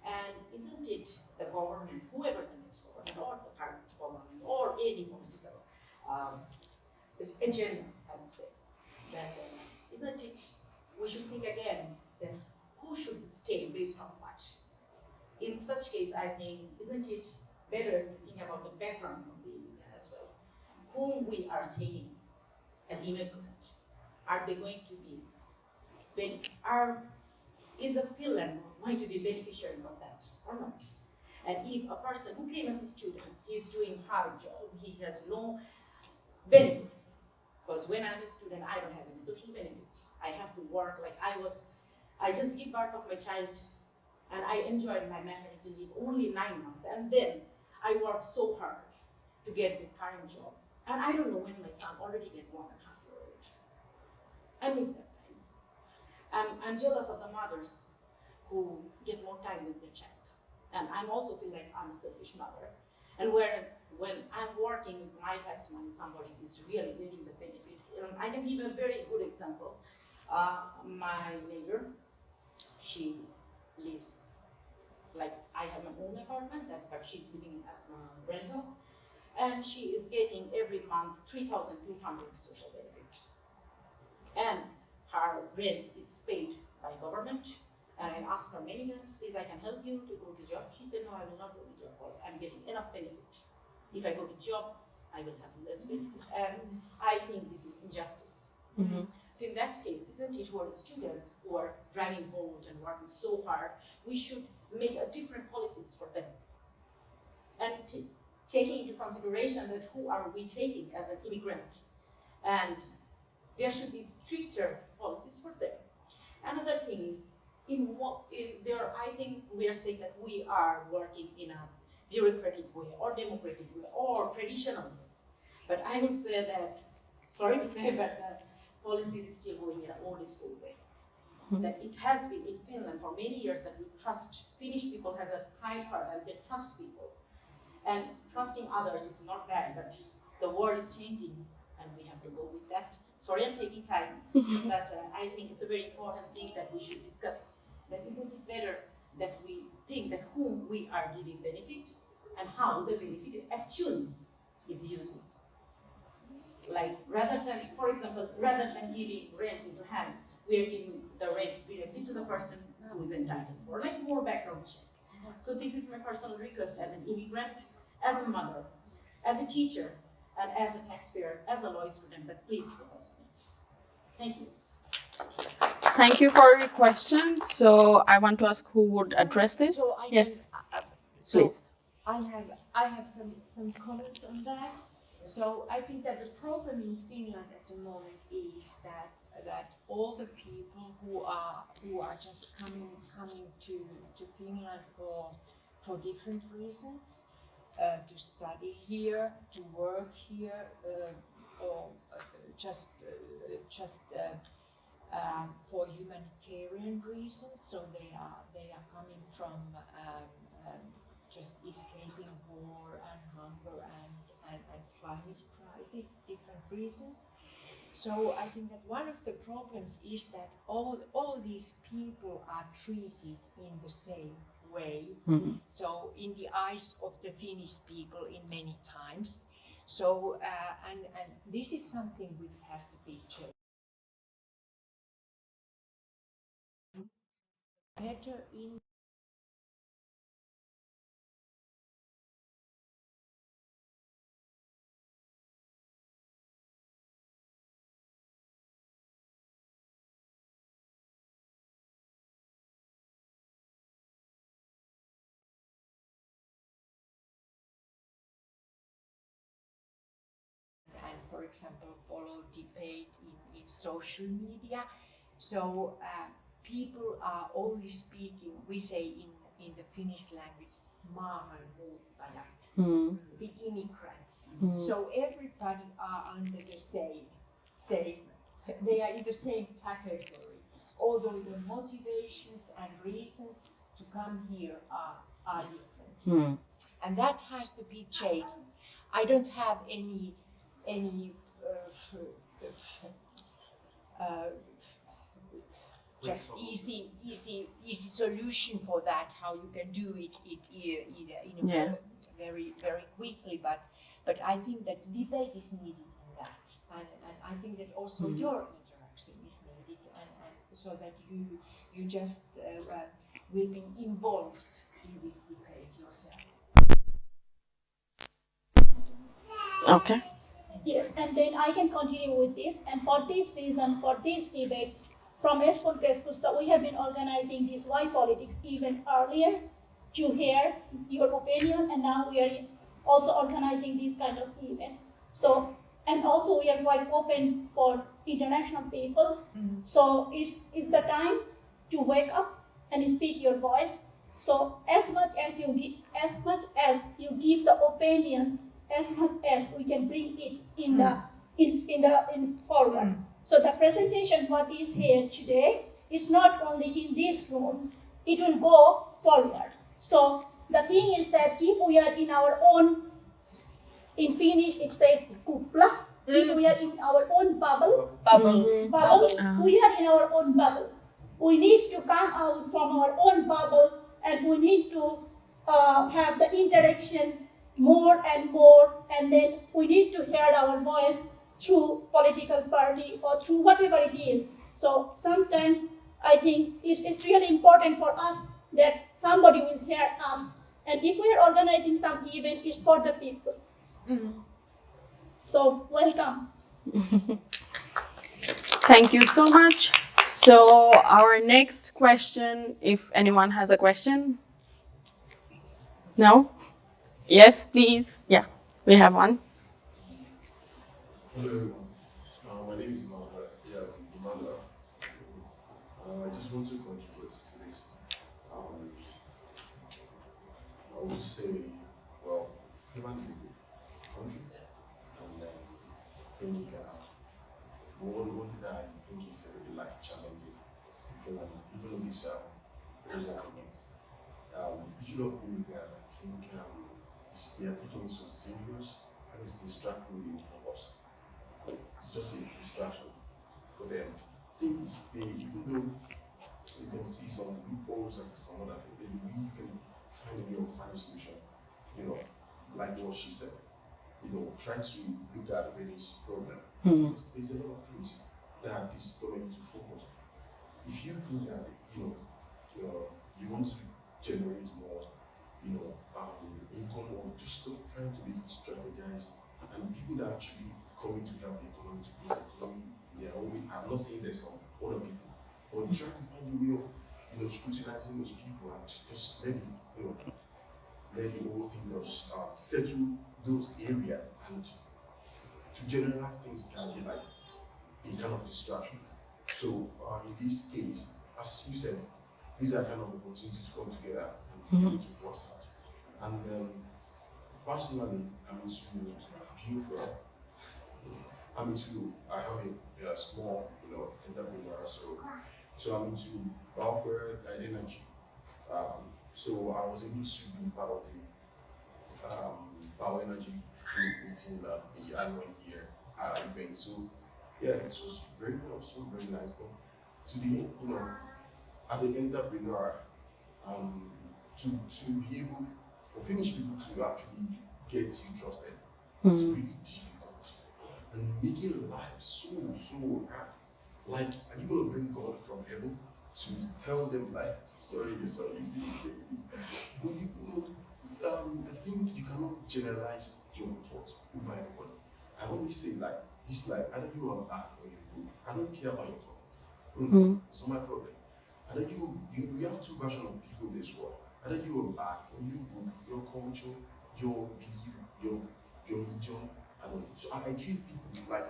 And isn't it the government, whoever the next government or the current government or any political agenda, I would say, that isn't it, we should think again that who should stay based on what? In such case, I think, isn't it better to think about the background of the immigrant as well? Whom we are taking as immigrants, are they going to be, is the Finland going to be beneficiary of that or not? And if a person who came as a student, he's doing hard job, he has no benefits, because when I'm a student, I don't have any social benefit. I have to work like I just give birth of my child, and I enjoyed my maternity leave only 9 months, and then I worked so hard to get this current job. And I don't know when my son already get 1.5 years old. I miss that time. I'm jealous of the mothers who get more time with their child. And I'm also feel like I'm a selfish mother. And when I'm working with my tax money, somebody is really getting the benefit. I can give a very good example. My neighbor, she lives like I have my own apartment, but she's living in rental, and she is getting every month 3,200 social benefit, and her rent is paid by government. And I asked her many times, please, I can help you to go to job. She said, no, I will not go to job because I'm getting enough benefit. If I go to job, I will have less benefit. And I think this is injustice. So in that case, isn't it for the students who are driving forward and working so hard, we should make a different policies for them. And taking into consideration that who are we taking as an immigrant, and there should be stricter policies for them. Another thing is, I think we are saying that we are working in a bureaucratic way or democratic way or traditional way. But I would say that, sorry to say, but that policies is still going in an old school way. That it has been in Finland for many years that we trust, Finnish people has a kind heart and they trust people. And trusting others is not bad, but the world is changing and we have to go with that. Sorry, I'm taking time, but I think it's a very important thing that we should discuss. That isn't it better that we think that whom we are giving benefit and how the benefit actually is using. Like rather than, for example, rather than giving rent into hand, we are giving the rent directly to the person who is entitled for, like more background check. So this is my personal request as an immigrant, as a mother, as a teacher, and as a taxpayer, as a law student, but please propose it. Thank you. Thank you for your question. So I want to ask who would address this. So I Yes, so please. I have some comments on that. So I think that the problem in Finland at the moment is that all the people who are just coming to Finland for different reasons, to study here, to work here, or just for humanitarian reasons. So they are coming from just escaping war and hunger and climate crisis, different reasons. So I think that one of the problems is that all these people are treated in the same way. So in the eyes of the Finnish people in many times. So and this is something which has to be changed. Better in and, for example, follow debate in social media. So people are only speaking, we say in the Finnish language, maahanmuuttajat, the immigrants. So everybody are under the same, they are in the same category, although the motivations and reasons to come here are different. And that has to be changed. I don't have any just easy solution for that. How you can do it in a very quickly. But I think that debate is needed in that, and I think that also your interaction is needed, and so that you just will be involved in this debate yourself. Okay. Yes, and then I can continue with this. And for this reason, for this debate, from Espoon Keskusta, we have been organizing this Why Politics event earlier to hear your opinion, and now we are also organizing this kind of event. So, and also we are quite open for international people. So it's the time to wake up and speak your voice. So as much as you give the opinion, as much as we can bring it in forward. So the presentation what is here today is not only in this room, it will go forward. So the thing is that if we are in our own, in Finnish it says kupla, if we are in our own bubble, we are in our own bubble. We need to come out from our own bubble and we need to have the interaction more and more, and then we need to hear our voice through political party or through whatever it is. So sometimes I think it's really important for us that somebody will hear us. And if we are organizing some event, it's for the people. So welcome. Thank you so much. So our next question, if anyone has a question. No? Yes, please. Yeah, we have one. Hello everyone. My name is Emmanuel. I just want to contribute to this. I would say, well, Finland is a good country, and I think one thing that I think is really like challenging in Finland, even though this argument, issue of immigrant, I think they are taking it so serious and it's distracting the focus. It's just a distraction for them. Things even though you can see some loopholes and some other things, there's a way you can find a way of finding a solution. Like what she said, trying to look at Venice problem. There's a lot of things that this government to focus. If you think that you want to generate more, income, or just trying to be strategized, and people that actually coming to help the economy to grow the economy, I'm not saying there's some other people, but trying to find a way of scrutinizing those people and just let the whole thing just settle those areas, and to generalize things can be like a kind of distraction. So in this case, as you said, these are kind of opportunities to come together and to force out. And personally, I'm into Buford. I have a small, entrepreneur, so I'm into Buford and energy. So I was able to be part of the power energy group within the annual year event. So yeah, it was very awesome, very nice. But to be, as an entrepreneur, to be able for Finnish people to actually get you trusted, it's really difficult. And making life so hard. Like, are you gonna bring God from heaven to tell them like, sorry, but I think you cannot generalize your thoughts over everybody. I always say like this, like either you are bad or you're good. I don't care about your thought. It's not my problem. And then we have two versions of people in this world. Either you are bad or you good, your culture, your belief, your religion. So I treat people like,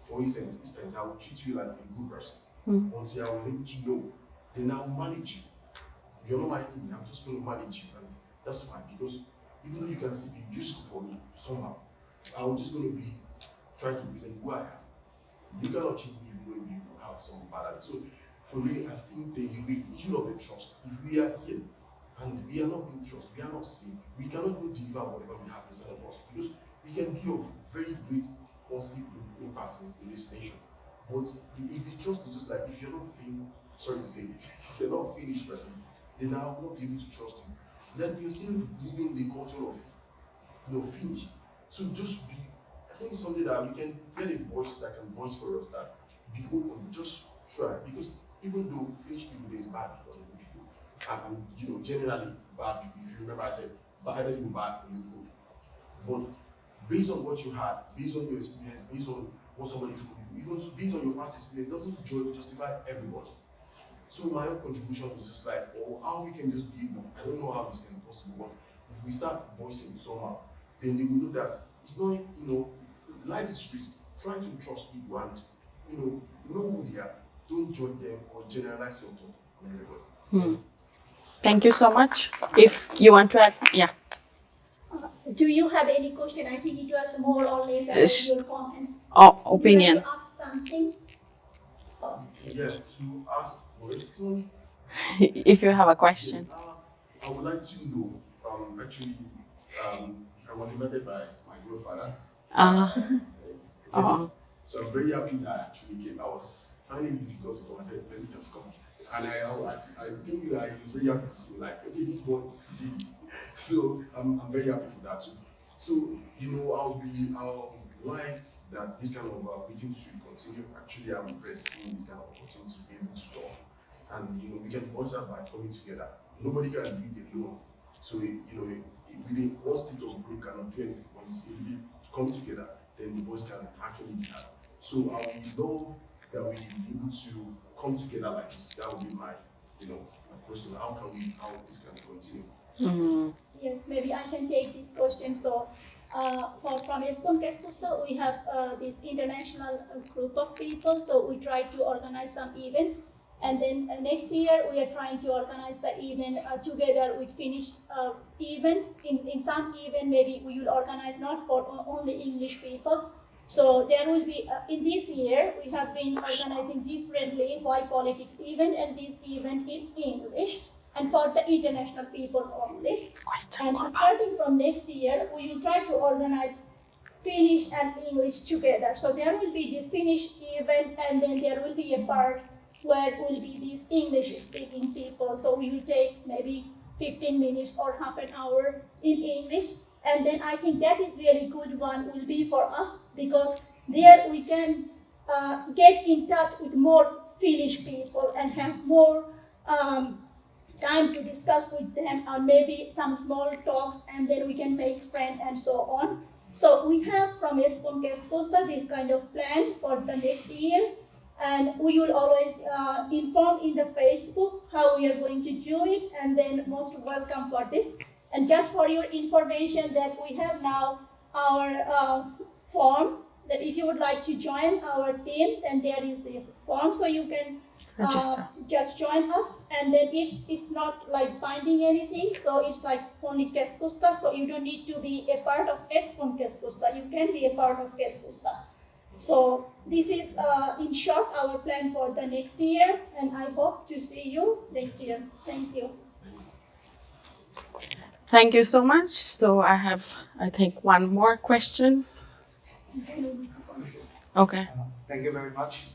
for instance, I will treat you like a good person. Until I was able to know, then I'll manage you. You're not managing me, I'm just going to manage you. And that's fine, because even though you can still be useful for me somehow, I'm just going to be trying to present who I am. You cannot cheat me even though you have some bad. So for me, I think there's a way, it should not be trust. If we are here and we are not being trusted, we are not seen, we cannot even deliver whatever we have inside of us, because we can be of very great positive impact in this nation. But if the trust is just like, if you're not feeling, sorry to say this, if you're not a Finnish person, then I will not be able to trust you. Then you're still living the culture of Finnish. So just be, I think it's something that we can get a voice that can voice for us, that be open, just try. Because even though Finnish people, there's bad people and good people, and generally bad people. If you remember, I said, either you're bad or you're good. But based on what you had, based on your experience, based on what somebody told you, even based on your past experience, doesn't justify everybody. So my own contribution is just like, how we can just be able, I don't know how this can be possible, but if we start voicing somehow, then they will know that it's not, life is street. Try to trust people and, know who they are. Don't judge them or generalize your thoughts on everybody. Thank you so much. If you want to add, yeah. Do you have any question? I think it was more or less your comment. Opinion. You ask something? Yeah, to ask question. If you have a question. Yes, I would like to know, I was invited by my grandfather. So I'm very happy that I actually came. I was finding it difficult, so I said, let me just come. And I think that I was very happy to see, like, okay, this boy did it. So I'm very happy for that too. So, you know, I'll like that this kind of meeting should continue. Actually, I'm impressed seeing this kind of opportunity to be able to talk. And, you know, we can voice out by coming together. Nobody can do it alone. So, you know, within one state of group cannot do anything. But if we come together, then the voice can actually be heard. So I would love that we be able to come together like this. That would be my, you know, my question. How this can continue? Yes, maybe I can take this question. So, from Espoon Keskusta, we have this international group of people. So we try to organize some event, and then next year we are trying to organize the event together with Finnish event. In some event, maybe we will organize not for only English people. So there will be in this year we have been organizing differently why politics event and this event in English, and for the international people only. And starting from next year, we will try to organize Finnish and English together. So there will be this Finnish event, and then there will be a part where will be these English-speaking people. So we will take maybe 15 minutes or half an hour in English. And then I think that is really good one will be for us, because there we can get in touch with more Finnish people and have more time to discuss with them, or maybe some small talks, and then we can make friends and so on. So we have from Espoon Keskusta this kind of plan for the next year, and we will always inform in the Facebook how we are going to do it, and then most welcome for this. And just for your information that we have now our form, that if you would like to join our team, then there is this form, so you can just join us, and then it's not like binding anything, so it's like only Keskusta, so you don't need to be a part of Espoon Keskusta, you can be a part of Keskusta. So this is in short our plan for the next year, and I hope to see you next year. Thank you. Thank you so much. So I have, I think, one more question. Okay. Thank you very much.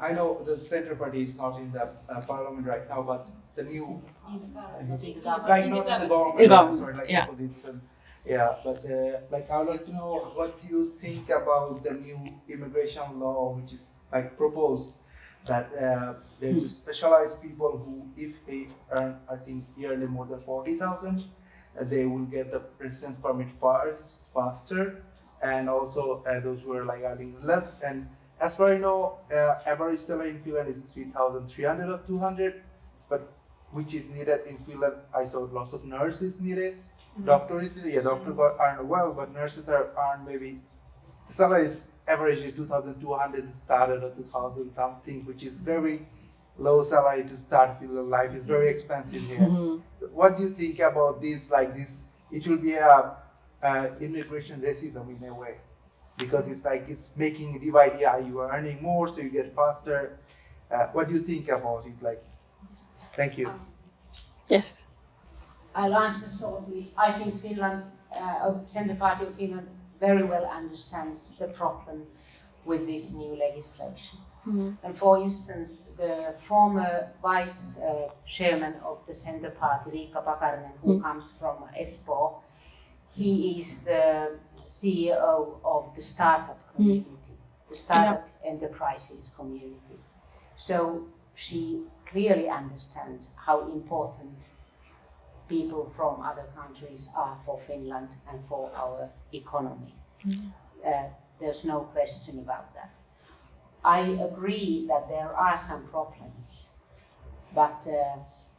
I know the Centre Party is not in the parliament right now, but the new, like not in the government, sorry, like opposition. Yeah, but like I would like to know what do you think about the new immigration law, which is like proposed that there's to specialize people who, if they earn, I think, yearly more than 40,000, they will get the residence permit faster, and also those who are like earning less. And as far as I know, average salary in Finland is 3,300 or 200, but which is needed in Finland. I saw lots of nurses needed, doctors needed. Yeah, doctors earn well, but nurses earn maybe the salary is averagely 2,200 started or 2,000 something, which is very low salary to start. Finland life is very expensive here. What do you think about this? Like this, it will be a immigration racism in a way, because it's like it's making a divide. Yeah, you are earning more, so you get faster. What do you think about it? Like, thank you. Yes. I'll answer shortly. I think Finland, the Centre Party of Finland, very well understands the problem with this new legislation. And for instance, the former vice chairman of the Centre Party, Riikka Pakarinen, who comes from Espoo, he is the CEO of the startup community, the startup enterprises community. So she clearly understands how important people from other countries are for Finland and for our economy. There's no question about that. I agree that there are some problems, but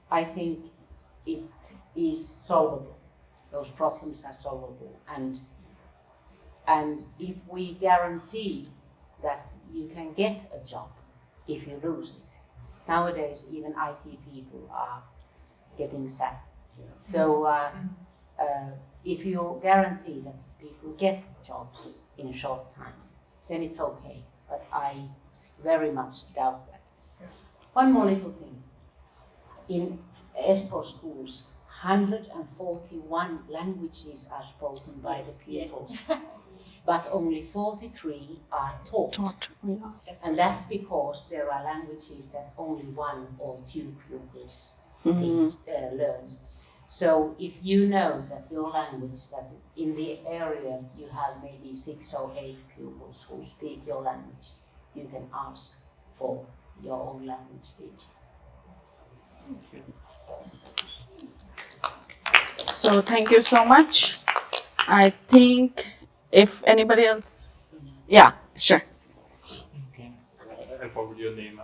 I think it is solvable. Those problems are solvable, and if we guarantee that you can get a job if you lose it. Nowadays, even IT people are getting sad. So if you guarantee that people get jobs in a short time, then it's okay. But I very much doubt that. One more little thing. In Espoo schools, 141 languages are spoken by the pupils. but only 43 are taught. And that's because there are languages that only 1 or 2 pupils learn. So if you know that your language, that in the area you have maybe 6 or 8 pupils who speak your language, you can ask for your own language teacher. So thank you so much. I think if anybody else, yeah, sure. Okay. I forgot your name.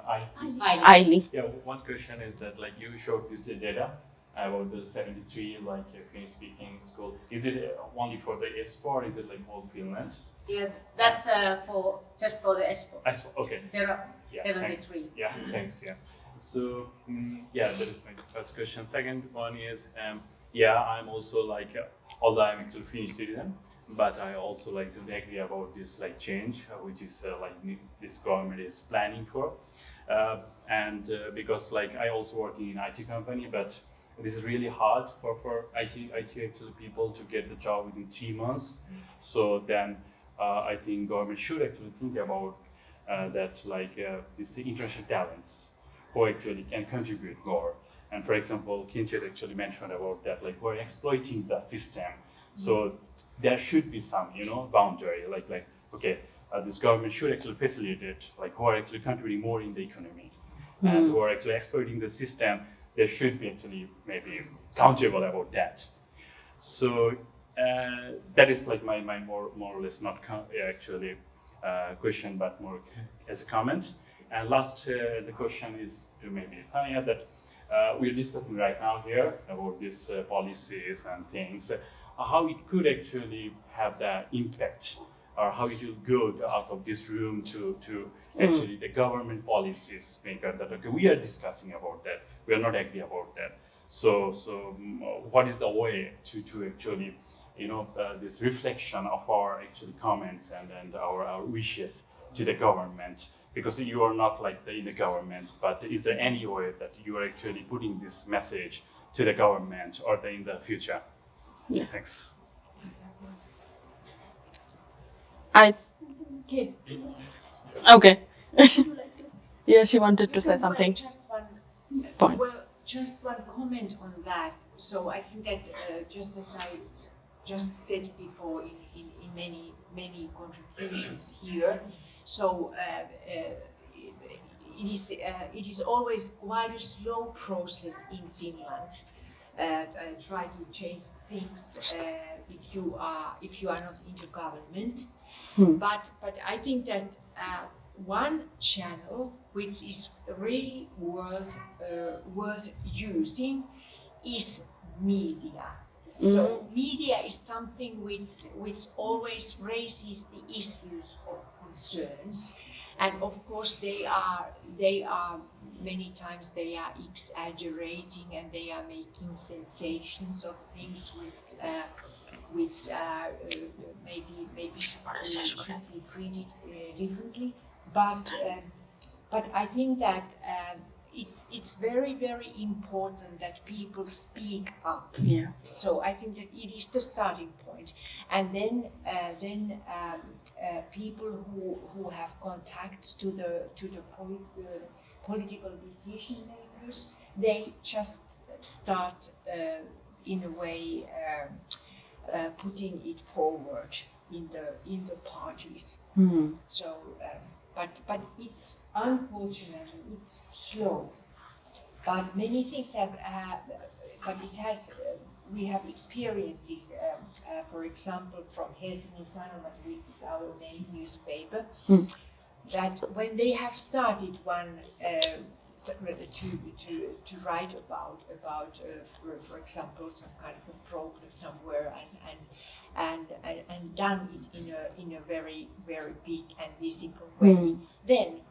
Aili. Yeah. One question is that like you showed this data about the 73 like Finnish speaking school. Is it only for the Espoo or is it like all Finland? Yeah, that's just for the Espoo. Okay. There are Yeah, 73. Thanks. Yeah, thanks. Yeah. So yeah, that is my first question. Second one is yeah, I'm also like although I'm actually Finnish citizen, but I also like don't agree about this like change, which is like this government is planning for, and because like I also working in IT company, but this is really hard for IT actually people to get the job within 3 months. So then I think government should actually think about that like these international talents who actually can contribute more. And for example, Kinchet actually mentioned about that, like we're exploiting the system. So there should be some, boundary, like okay, this government should actually facilitate, like who are actually contributing more in the economy and who are actually exploiting the system. There should be actually maybe accountable about that. So that is like my more or less not actually question, but more as a comment. And last as a question is to maybe Tanya that we're discussing right now here about these policies and things, how it could actually have the impact or how it will go out of this room to actually the government policies maker that okay, we are discussing about that, we are not agree about that. So what is the way to actually this reflection of our actually comments and our wishes to the government, because you are not like in the government, but is there any way that you are actually putting this message to the government or in the future? Yeah. Thanks. Okay. Yeah, she wanted to say something. Just one Point. Well, just one comment on that. So I think that just as I just said before in many contributions here, so it is always quite a slow process in Finland. Try to change things if you are not in the government. But I think that one channel which is really worth using is media. So media is something which always raises the issues of concerns, and of course they are many times they are exaggerating and they are making sensations of things which maybe should be treated differently. But I think that it's very, very important that people speak up. Yeah. So I think that it is the starting point, and then people who have contacts to the political decision makers, they just start in a way putting it forward in the parties. So. But it's unfortunately it's slow. But many things have. But it has. We have experiences. For example, from Helsingin Sanomat, which is our main newspaper, that when they have started one to write about for example, some kind of a problem somewhere and done it in a very, very big and visible way, then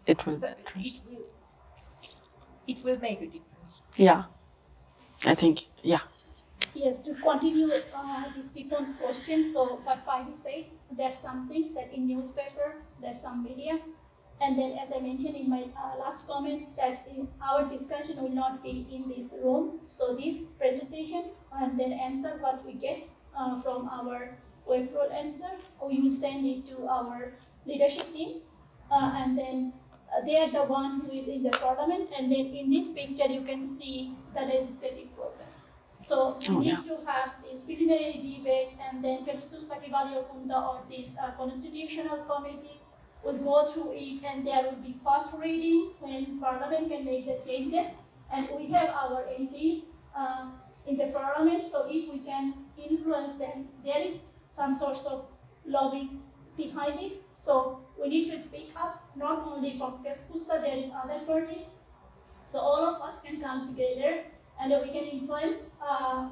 it will make a difference. Yeah, I think, yeah. Yes, to continue this Stipon's question, so what Päivi said, there's something that in newspaper, there's some media, and then as I mentioned in my last comment, that in our discussion will not be in this room, so this presentation and then answer what we get from our web role answer. We will send it to our leadership team, and then they are the one who is in the parliament. And then in this picture, you can see the legislative process. So we need to have this preliminary debate, and then perustuslakivaliokunta or this constitutional committee will go through it, and there will be first reading when Parliament can make the changes, and we have our MPs in the Parliament. So if we can influence them, there is some sort of lobby behind it. So we need to speak up, not only from Keskusta, there is other parties. So all of us can come together, and we can influence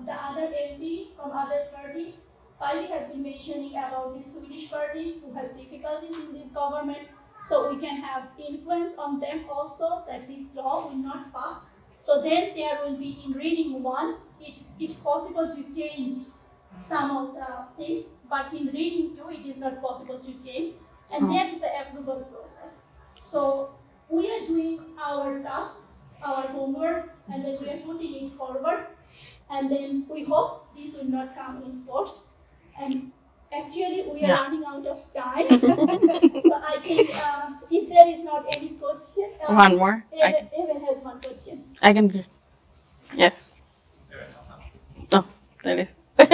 the other MP from other party. Päivi has been mentioning about the Swedish party who has difficulties in this government. So we can have influence on them also that this law will not pass. So then there will be in reading 1, it's possible to change some of the things, but in reading 2, it is not possible to change. And there is the approval process. So we are doing our task, our homework, and then we are putting it forward. And then we hope this will not come in force. And actually, we are running out of time. So I think if there is not any question, One more. Evan has one question. I can hear. Yes. Oh, there is. Okay.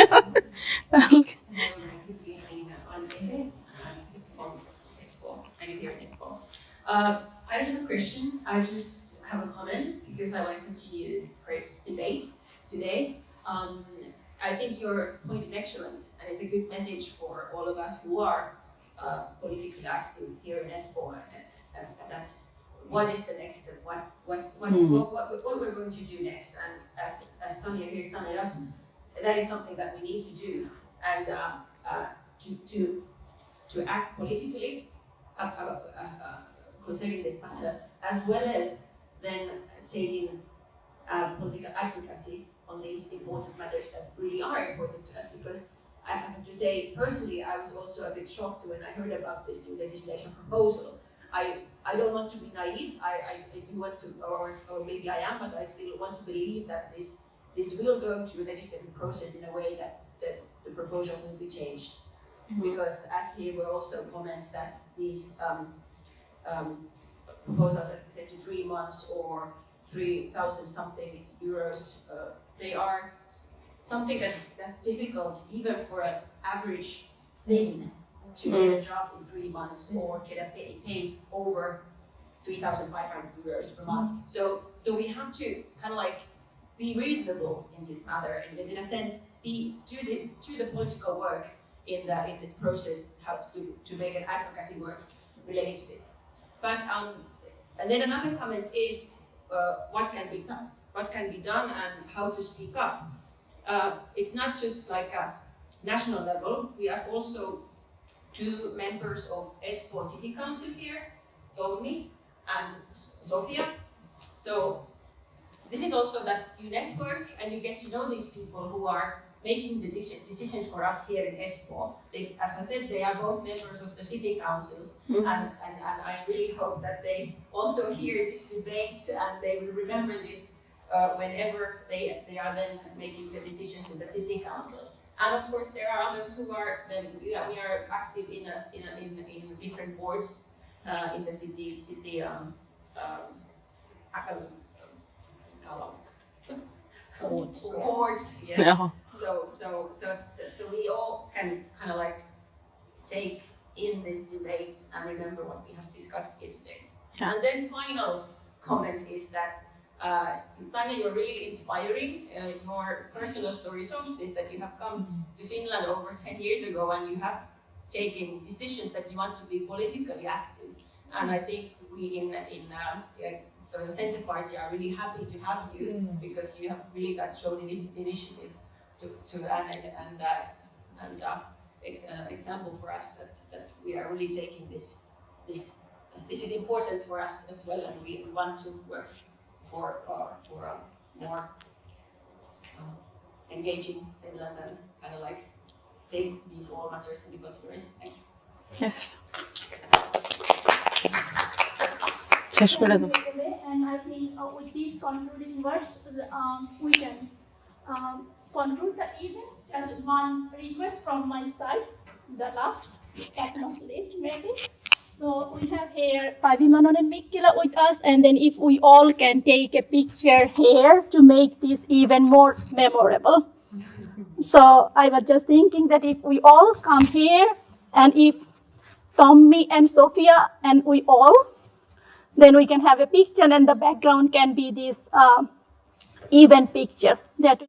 I don't have a question, I just have a comment because I want to continue this great debate today. I think your point is excellent and it's a good message for all of us who are politically active here in Espoo, that what is the next step, what we're going to do next. And as Tanya here summed it up, that is something that we need to do, and to act politically concerning this matter, as well as then taking political advocacy on these important matters that really are important to us. Because I have to say, personally, I was also a bit shocked when I heard about this new legislation proposal. I don't want to be naive. I do want to, or maybe I am, but I still want to believe that this will go through the legislative process in a way that the proposal will be changed. Because as here were also comments that these proposals, as I said, to 3 months or 3,000 something euros, they are something that's difficult even for an average Finn to get a job in 3 months or get a pay over 3,500 euros per month. So we have to kind of like be reasonable in this matter, and in a sense do the political work in this process, how to make an advocacy work related to this. But and then another comment is what can be done and how to speak up. It's not just like a national level. We are also 2 members of Espoo City Council here, Tommi and Sofia. So this is also that you network and you get to know these people who are making the decisions for us here in Espoo. As I said, they are both members of the city councils, and I really hope that they also hear this debate and they will remember this whenever they are then making the decisions in the city council. And of course, there are others who are then we are active in different boards in the city boards. Yes. Yeah. So we all can kind of like take in this debate and remember what we have discussed here today. Yeah. And then final comment is that Tanya, you're really inspiring. Your personal story shows this, that you have come to Finland over 10 years ago and you have taken decisions that you want to be politically active. And I think we in the Centre Party are really happy to have you because you have really shown initiative and an example for us that we are really taking this is important for us as well, and we want to work for more engaging Finland and kind of like take these all matters into consideration. Thank you. Yes. And I think with these concluding words, we can conclude the event, just one request from my side, the last, second of the list maybe. So we have here Päivi, Manon and Mikkila with us, and then if we all can take a picture here to make this even more memorable. So I was just thinking that if we all come here, and if Tommy and Sophia and we all, then we can have a picture and the background can be this event picture. That